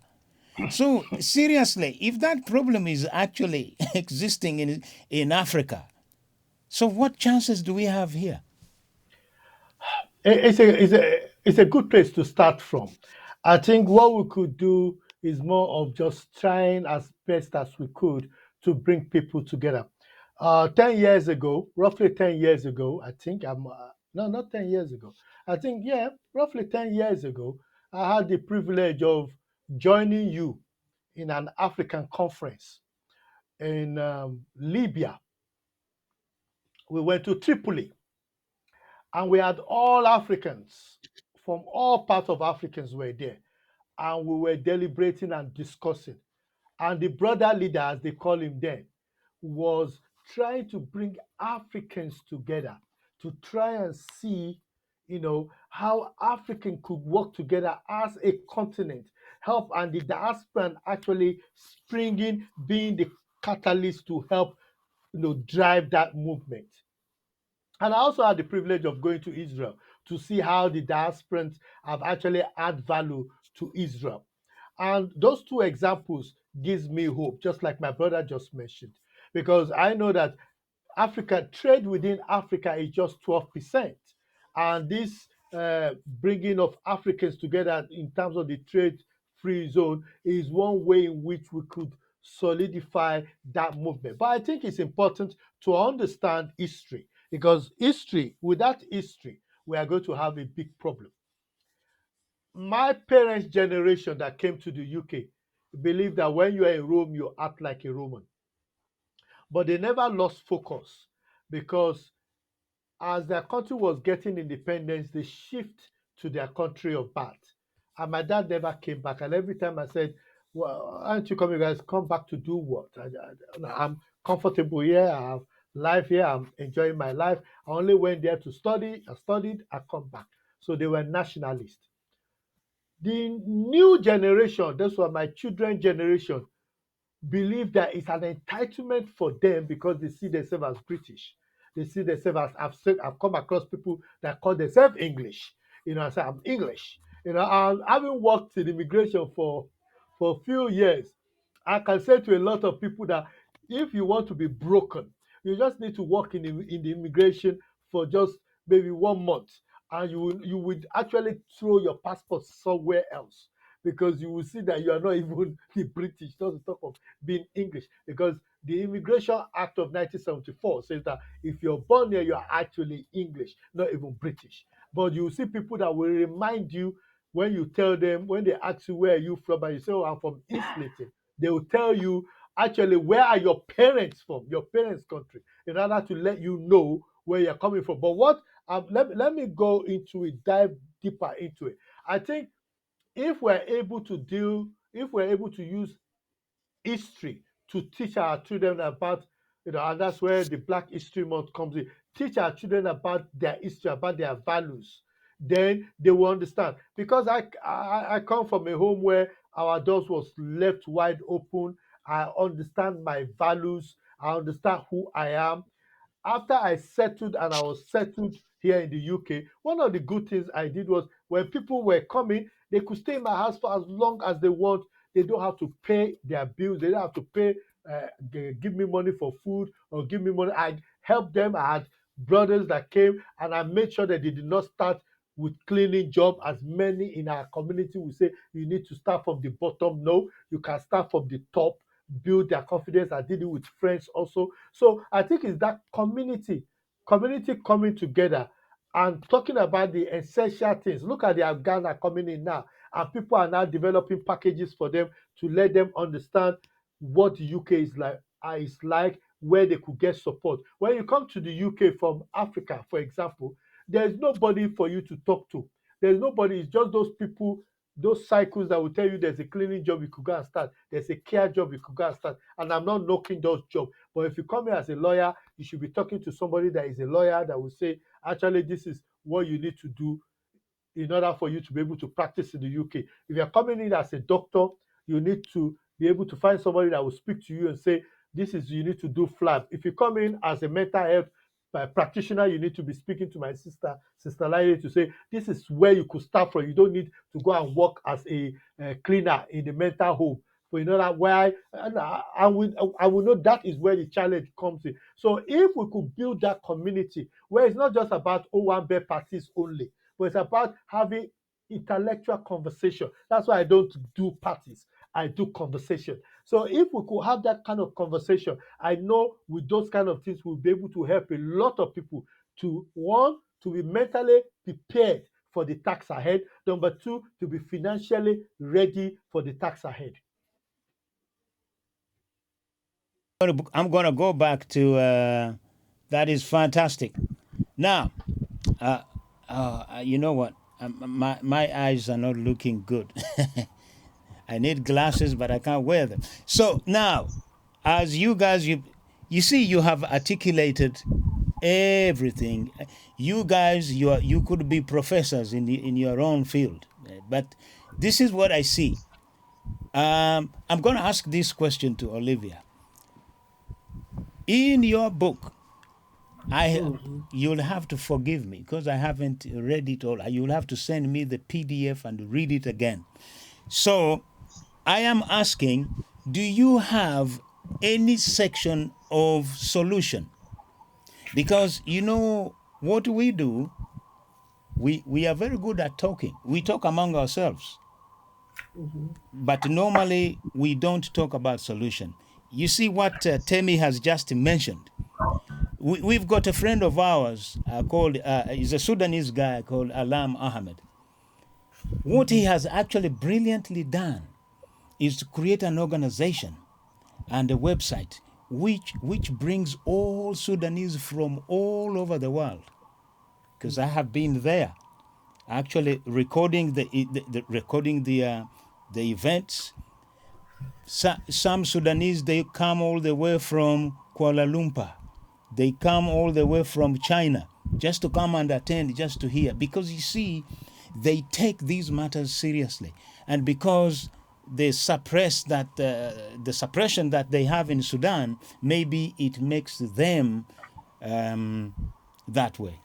So seriously, if that problem is actually existing in Africa, so what chances do we have here? It's a good place to start from. I think what we could do is more of just trying as best as we could to bring people together. 10 years ago, roughly 10 years ago, I think I'm no, not 10 years ago. I think yeah, roughly 10 years ago, I had the privilege of joining you in an African conference in Libya. We went to Tripoli and we had all Africans from all parts of Africans were there, and we were deliberating and discussing. And the brother leader, as they call him then, was trying to bring Africans together to try and see, how African could work together as a continent, help, and the diaspora actually springing, being the catalyst to help, drive that movement. And I also had the privilege of going to Israel to see how the diasporans have actually add value to Israel. And those two examples gives me hope, just like my brother just mentioned, because I know that Africa trade within Africa is just 12%, and this bringing of Africans together in terms of the trade-free zone is one way in which we could solidify that movement. But I think it's important to understand history, because without history, we are going to have a big problem. My parents' generation that came to the UK believe that when you are in Rome, you act like a Roman. But they never lost focus, because as their country was getting independence, they shift to their country of birth. And my dad never came back. And every time I said, "Well, aren't you coming, guys? Come back to do what? I'm comfortable here. I have life here. I'm enjoying my life. I only went there to study. I studied. I come back." So they were nationalists. The new generation, those were my children generation, believe that it's an entitlement for them because they see themselves as British. They see themselves as I've come across people that call themselves English. I say I'm English. And having worked in immigration for a few years, I can say to a lot of people that if you want to be broken, you just need to work in the immigration for just maybe 1 month, and you would actually throw your passport somewhere else, because you will see that you are not even the British, not to talk of being English, because the Immigration Act of 1974 says that if you're born here, you are actually English, not even British. But you see people that will remind you when you tell them, when they ask you where are you from, and you say, "Oh, I'm from East Latin," they will tell you actually where are your parents from, your parents' country, in order to let you know where you're coming from. But let me go into it, dive deeper into it. I think if we're able to use history to teach our children about, and that's where the Black History Month comes in, teach our children about their history, about their values, then they will understand. Because I come from a home where our doors was left wide open. I understand my values. I understand who I am. After I settled and I was settled here in the UK, one of the good things I did was when people were coming, they could stay in my house for as long as they want. They don't have to pay their bills. They don't have to pay, give me money for food or give me money. I helped them. I had brothers that came, and I made sure that they did not start with cleaning job, as many in our community will say you need to start from the bottom. No, you can start from the top, build their confidence. I did it with friends also. So I think it's that community coming together and talking about the essential things. Look at the Afghans are coming in now, and people are now developing packages for them to let them understand what the UK is like, where they could get support. When you come to the UK from Africa, for example, there's nobody for you to talk to. There's nobody. It's just those people, those cycles that will tell you there's a cleaning job you could go and start, there's a care job you could go and start. And I'm not knocking those jobs, but if you come here as a lawyer, you should be talking to somebody that is a lawyer that will say, actually, this is what you need to do in order for you to be able to practice in the UK. If you're coming in as a doctor, you need to be able to find somebody that will speak to you and say, this is, you need to do flab. If you come in as a mental health practitioner, you need to be speaking to my Sister Laila, to say, this is where you could start from. You don't need to go and work as a cleaner in the mental home. For you know that why, and I will know that is where the challenge comes in. So if we could build that community where it's not just about Owambe parties only, but it's about having intellectual conversation. That's why I don't do parties. I do conversation. So if we could have that kind of conversation, I know with those kind of things, we'll be able to help a lot of people to, one, to be mentally prepared for the tax ahead. Number two, to be financially ready for the tax ahead. I'm going to go back to that is fantastic. Now, you know what? My eyes are not looking good. I need glasses, but I can't wear them. So now, as you guys, you see, you have articulated everything. You guys, you could be professors in your own field, but this is what I see. I'm going to ask this question to Olivia. In your book, you'll have to forgive me because I haven't read it all. You'll have to send me the PDF and read it again. So I am asking, do you have any section of solution? Because you know what we do, we are very good at talking. We talk among ourselves. But normally we don't talk about solution. You see what Temi has just mentioned. We've got a friend of ours called, he's a Sudanese guy called Alam Ahmed. What he has actually brilliantly done is to create an organization and a website which brings all Sudanese from all over the world. Because I have been there, actually recording the events. Some Sudanese, they come all the way from Kuala Lumpur. They come all the way from China just to come and attend, just to hear. Because you see, they take these matters seriously. And because they suppress that, the suppression that they have in Sudan, maybe it makes them that way.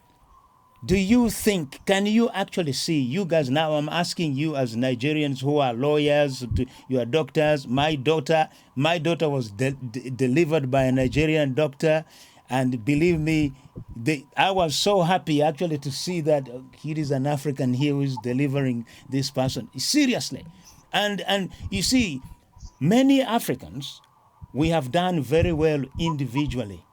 Do you think, can you actually see, you guys, now I'm asking you as Nigerians who are lawyers, you are doctors, my daughter was delivered by a Nigerian doctor, and believe me, I was so happy actually to see that here is an African here who is delivering this person, seriously. And you see, many Africans, we have done very well individually.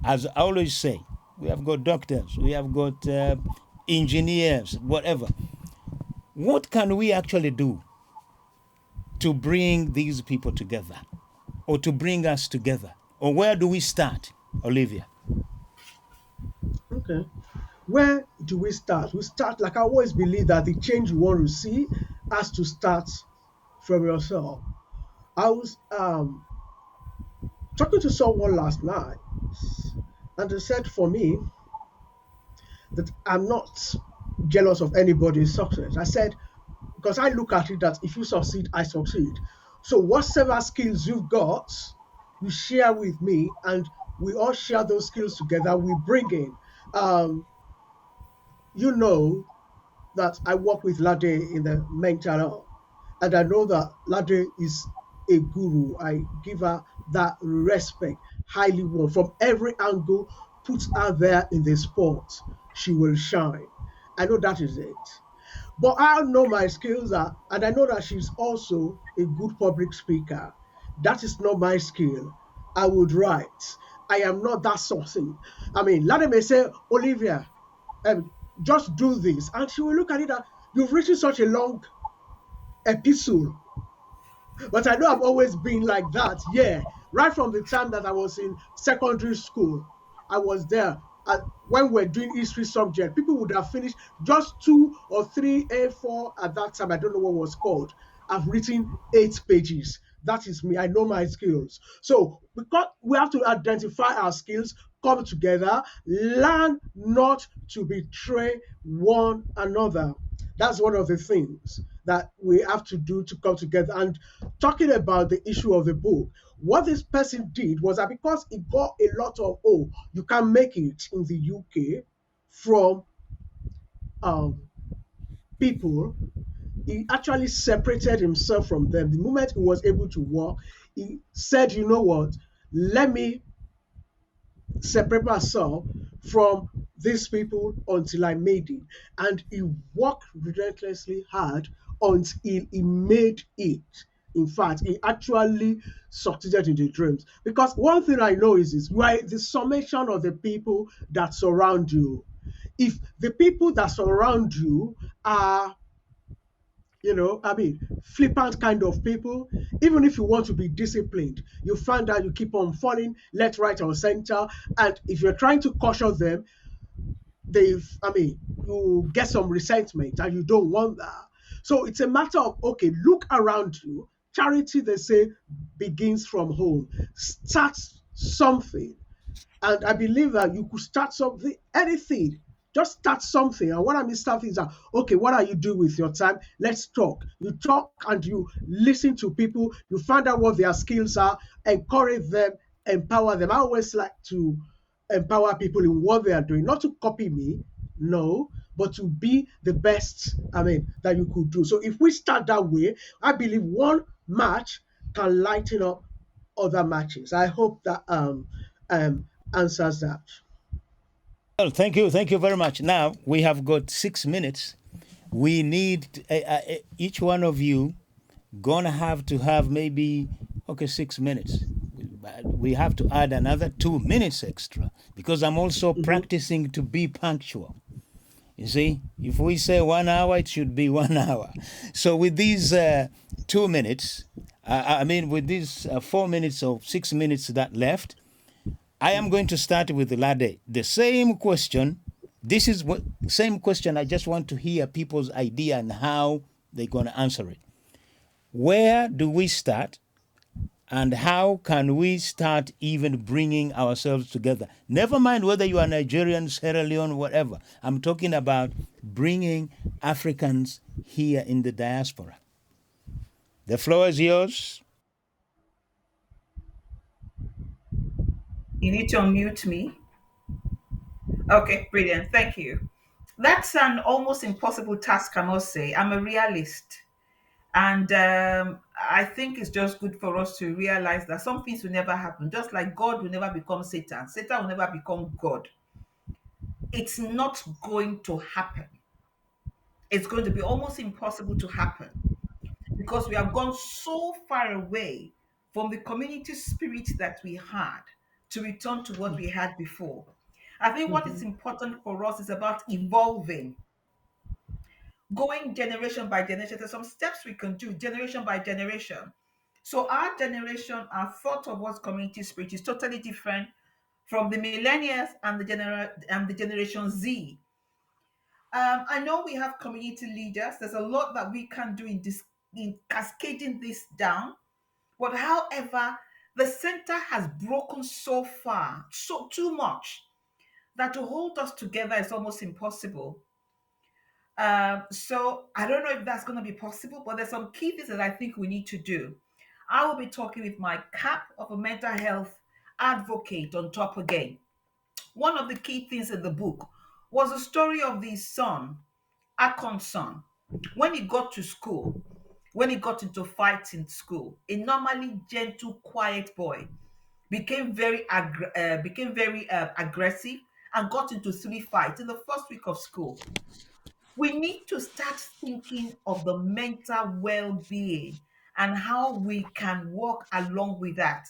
As I always say, we have got doctors, we have got engineers, whatever. What can we actually do to bring these people together, or to bring us together? Or where do we start, Olivia? Okay. Where do we start? We start, like I always believe, that the change you want to see has to start from yourself. I was talking to someone last night, and they said for me that I'm not jealous of anybody's success. I said, because I look at it that if you succeed, I succeed. So whatever skills you've got, you share with me, and we all share those skills together. We bring in, you know, that I work with Lade in the mental health, and I know that Lade is a guru. I give her that respect, highly one from every angle. Put her there in the sport, she will shine. I know that is it. But I know my skills are, and I know that she's also a good public speaker. That is not my skill. I would write. I am not that saucy. I mean, Lade may say, Olivia, just do this. And she will look at it and You've written such a long epistle, but I know I've always been like that. Yeah, right from the time that I was in secondary school, I was there. When we're doing history subject, people would have finished just 2 or 3 A4 at that time. I don't know what was called. I've written 8 pages. That is me. I know my skills. So because we have to identify our skills, come together, learn not to betray one another. That's one of the things that we have to do to come together. And talking about the issue of the book, what this person did was that because he got a lot of, oh, you can make it in the UK from um, people, he actually separated himself from them. The moment he was able to walk, he said, you know what, let me separate myself from these people until I made it. And he worked relentlessly hard until he made it. In fact, he actually succeeded in the dreams. Because one thing I know is this: you are the summation of the people that surround you. If the people that surround you are, I mean, flippant kind of people, even if you want to be disciplined, you find out you keep on falling left, right, or center. And if you're trying to caution them, you get some resentment and you don't want that. So it's a matter of, okay, look around you. Charity, they say, begins from home. Start something. And I believe that you could start something, anything. Just start something. And what I mean starting is that, okay, what are you doing with your time? Let's talk. You talk and you listen to people. You find out what their skills are, encourage them, empower them. I always like to empower people in what they are doing, not to copy me, no, but to be the best, that you could do. So if we start that way, I believe one match can lighten up other matches. I hope that um, answers that. Well, thank you very much. Now we have got 6 minutes. We need each one of you gonna have to have maybe 6 minutes. We have to add another 2 minutes extra because I'm also Mhm. practicing to be punctual. You see, if we say 1 hour, it should be 1 hour. So with these 2 minutes, with these 4 minutes or 6 minutes that left, I am going to start with Lade. The same question. This is what same question. I just want to hear people's idea and how they're going to answer it. Where do we start? And how can we start even bringing ourselves together? Never mind whether you are Nigerian, Sierra Leone, whatever. I'm talking about bringing Africans here in the diaspora. The floor is yours. You need to unmute me. Okay, brilliant. Thank you. That's an almost impossible task, I must say. I'm a realist. And I think it's just good for us to realize that some things will never happen. Just like God will never become Satan, Satan will never become God. It's not going to happen. It's going to be almost impossible to happen because we have gone so far away from the community spirit that we had to return to what we had before. I think what is Mhm. important for us is about evolving, going generation by generation. There's some steps we can do generation by generation. So our generation, our thought of what community spirit is totally different from the millennials and the generation Z. I know we have community leaders. There's a lot that we can do in cascading this down. But however, the center has broken so far, so too much, that to hold us together is almost impossible. So I don't know if that's going to be possible, but there's some key things that I think we need to do. I will be talking with my cap of a mental health advocate on top again. One of the key things in the book was the story of the son, Akon's son. When he got to school, when he got into fights in school, a normally gentle, quiet boy became very aggressive and got into 3 fights in the first week of school. We need to start thinking of the mental well-being and how we can work along with that.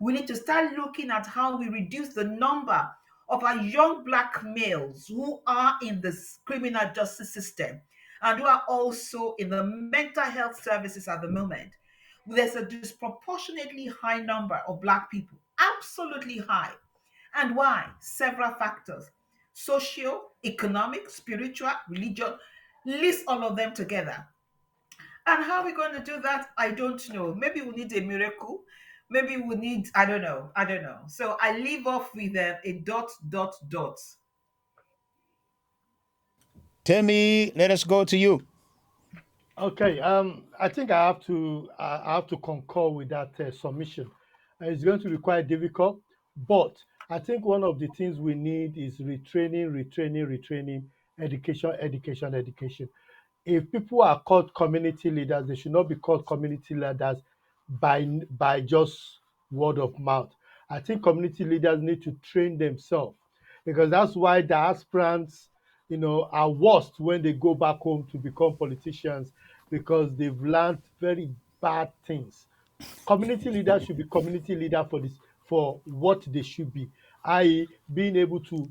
We need to start looking at how we reduce the number of our young black males who are in the criminal justice system and who are also in the mental health services at the moment, there's a disproportionately high number of Black people, absolutely high. And why? Several factors: socio, economic, spiritual, religion. List all of them together. And how are we going to do that? I don't know. Maybe we need a miracle. Maybe we need, I don't know. I don't know. So I leave off with a dot, dot, dot. Temi, let us go to you. Okay, I think I have to concur with that submission. It's going to be quite difficult, but I think one of the things we need is retraining, education. If people are called community leaders, they should not be called community leaders by just word of mouth. I think community leaders need to train themselves because that's why diasporans, are worst when they go back home to become politicians because they've learned very bad things. Community leaders should be community leader for what they should be, i.e., being able to,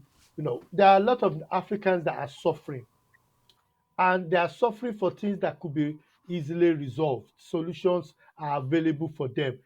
there are a lot of Africans that are suffering and they are suffering for things that could be easily resolved. Solutions are available for them.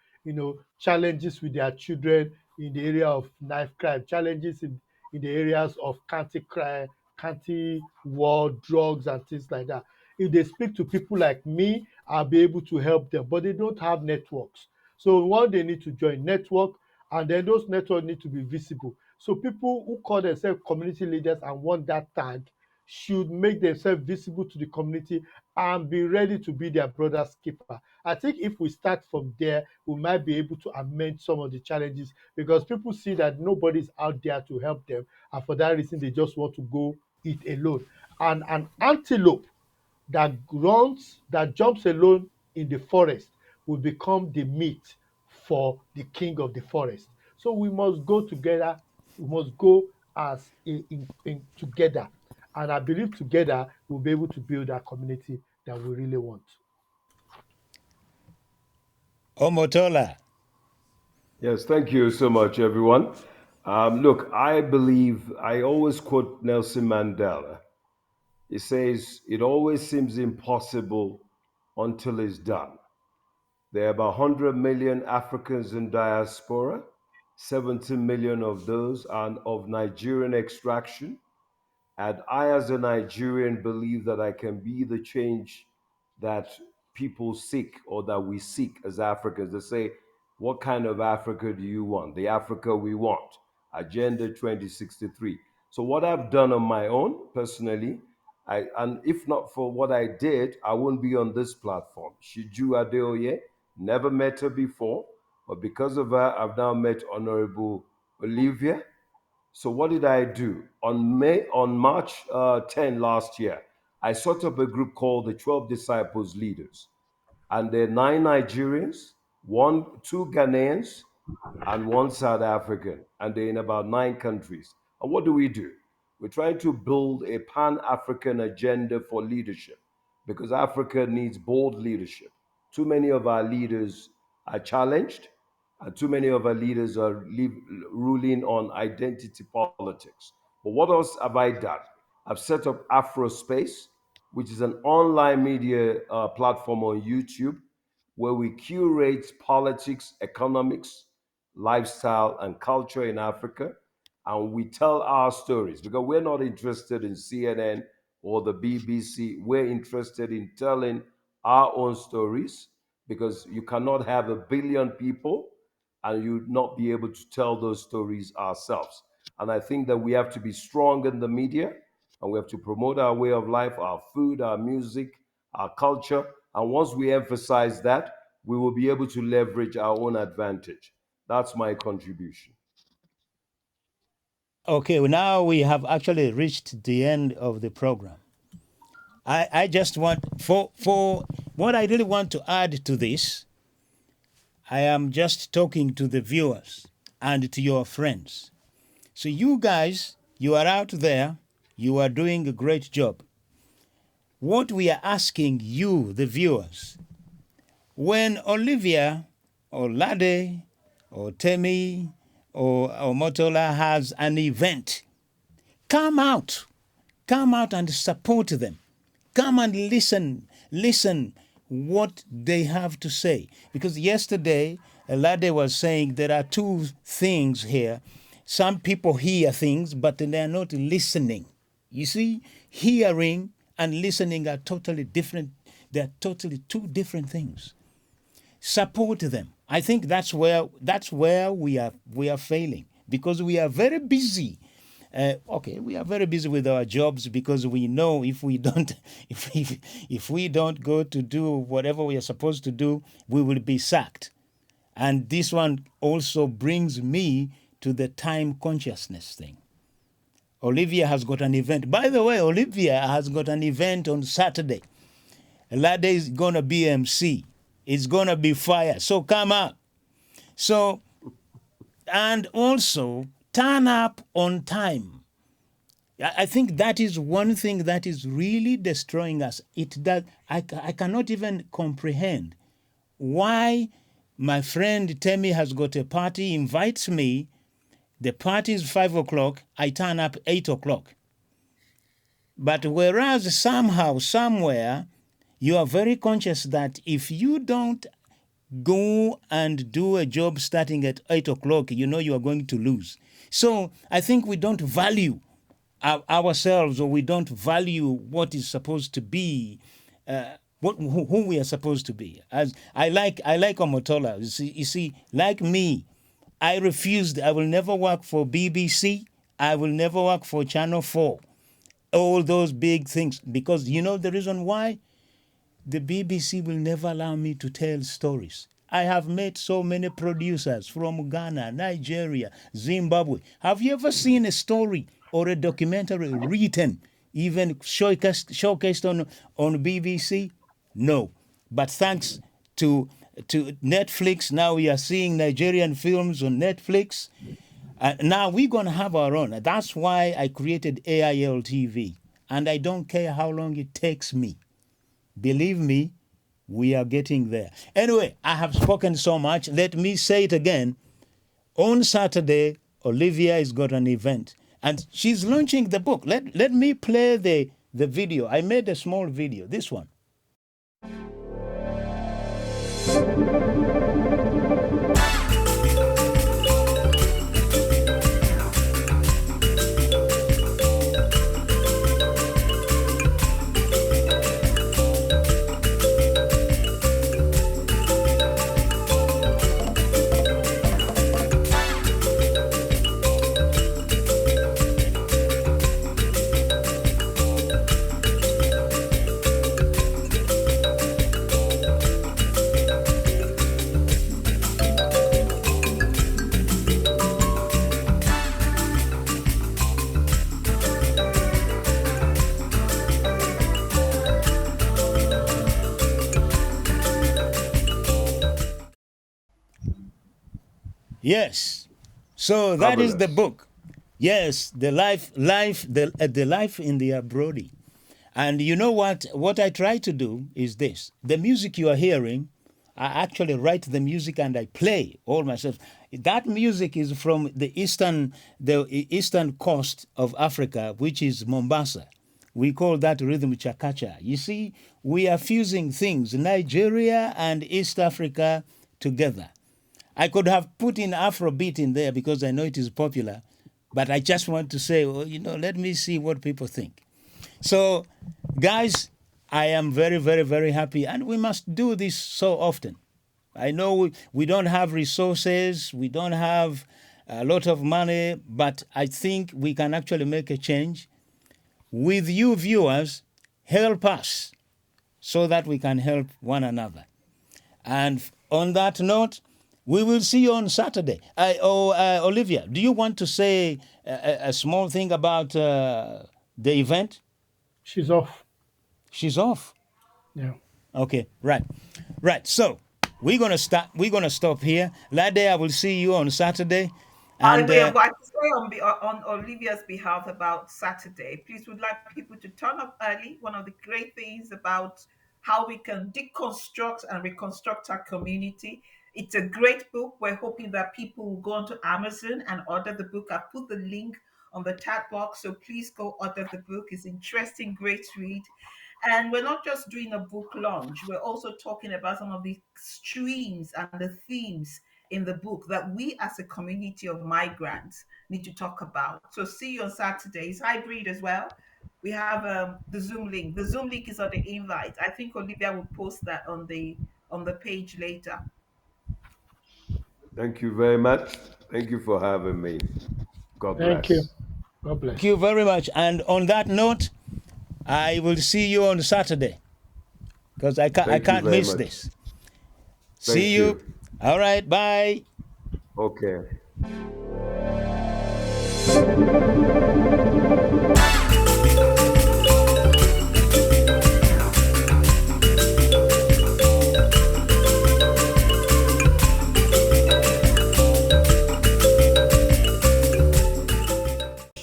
Challenges with their children in the area of knife crime, challenges in the areas of county crime, county war, drugs, and things like that. If they speak to people like me, I'll be able to help them, but they don't have networks. So one, they need to join network, and then those networks need to be visible. So people who call themselves community leaders and want that tag should make themselves visible to the community and be ready to be their brother's keeper. I think if we start from there, we might be able to amend some of the challenges because people see that nobody's out there to help them, and for that reason, they just want to go it alone. And an antelope that jumps alone in the forest will become the meat for the king of the forest. So we must go together. We must go as together, and I believe together we'll be able to build that community that we really want. Omotola. Yes, thank you so much, everyone. Look, I believe I always quote Nelson Mandela. He says, "It always seems impossible until it's done." There are about 100 million Africans in diaspora. 70 million of those are of Nigerian extraction. And I, as a Nigerian, believe that I can be the change that people seek or that we seek as Africans. They say, what kind of Africa do you want? The Africa we want. Agenda 2063. So, what I've done on my own personally, and if not for what I did, I wouldn't be on this platform. Shiju Adeoye, never met her before, but because of her, I've now met Honorable Olivia. So what did I do? On March 10 last year, I set up a group called the 12 Disciples Leaders. And there are 9 Nigerians, two Ghanaians, and one South African. And they're in about 9 countries. And what do? We're trying to build a pan-African agenda for leadership because Africa needs bold leadership. Too many of our leaders are challenged, and too many of our leaders are ruling on identity politics. But what else have I done? I've set up Afrospace, which is an online media platform on YouTube where we curate politics, economics, lifestyle, and culture in Africa. And we tell our stories because we're not interested in CNN or the BBC. We're interested in telling our own stories because you cannot have 1 billion people and you not be able to tell those stories ourselves. And I think that we have to be strong in the media and we have to promote our way of life, our food, our music, our culture. And once we emphasize that, we will be able to leverage our own advantage. That's my contribution. Okay, well, now we have actually reached the end of the program. I just want, for what I really want to add to this, I am just talking to the viewers and to your friends. So you guys, you are out there, you are doing a great job. What we are asking you, the viewers, when Olivia or Lade or Temi or Motola has an event, come out and support them. come and listen what they have to say. Because yesterday, Lade was saying there are two things here. Some people hear things, but they are not listening. You see, hearing and listening are totally different. They're totally two different things. Support them. I think that's where we are failing because we are very busy. Okay, we are very busy with our jobs because we know if we don't if we don't go to do whatever we are supposed to do, we will be sacked. And this one also brings me to the time consciousness thing. Olivia has got an event. By the way, Olivia has got an event on Saturday. Lade is gonna be MC. It's gonna be fire. So come up. So and also turn up on time. I think that is one thing that is really destroying us. It does. I cannot even comprehend why my friend Temi has got a party, invites me. The party is 5 o'clock. I turn up 8 o'clock. But whereas somehow, somewhere, you are very conscious that if you don't go and do a job starting at 8 o'clock, you know you are going to lose. So I think we don't value ourselves, or we don't value what is supposed to be, who we are supposed to be. As I like Omotola. You see, like me, I refused. I will never work for BBC. I will never work for Channel 4. All those big things, because you know the reason why? The BBC will never allow me to tell stories. I have met so many producers from Ghana, Nigeria, Zimbabwe. Have you ever seen a story or a documentary written, even showcased on BBC? No. But thanks to Netflix, now we are seeing Nigerian films on Netflix. Now we're going to have our own. That's why I created AIL TV. And I don't care how long it takes me. Believe me, we are getting there. Anyway, I have spoken so much. Let me say it again. On Saturday, Olivia has got an event and she's launching the book. Let me play the video. I made a small video, this one. Yes. So that is the book. Yes, the life in the Abrodi. And you know what? What I try to do is this. The music you are hearing, I actually write the music and I play all myself. That music is from the eastern coast of Africa, which is Mombasa. We call that rhythm chakacha. You see, we are fusing things, Nigeria and East Africa together. I could have put in Afrobeat in there because I know it is popular, but I just want to say, well, let me see what people think. So, guys, I am very, very, very happy, and we must do this so often. I know we don't have resources, we don't have a lot of money, but I think we can actually make a change. With you viewers, help us so that we can help one another. And on that note, we will see you on Saturday. Olivia, do you want to say a small thing about the event? She's off. She's off. Yeah. Okay, right. So we're gonna start. We're gonna stop here. Lade, I will see you on Saturday. I And will. What to say on Olivia's behalf about Saturday, please would like people to turn up early. One of the great things about how we can deconstruct and reconstruct our community. It's a great book. We're hoping that people will go onto Amazon and order the book. I've put the link on the chat box, so please go order the book. It's interesting, great read. And we're not just doing a book launch, we're also talking about some of the streams and the themes in the book that we as a community of migrants need to talk about. So see you on Saturday. It's hybrid as well. We have the Zoom link. The Zoom link is on the invite. I think Olivia will post that on the page later. Thank you very much. Thank you for having me. God Thank you. bless. God bless. Thank you very much. And on that note, I will see you on Saturday because I Thank you can't very miss much. this. Thank See you. All right. Bye. Okay.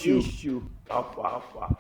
Issue. Alpha.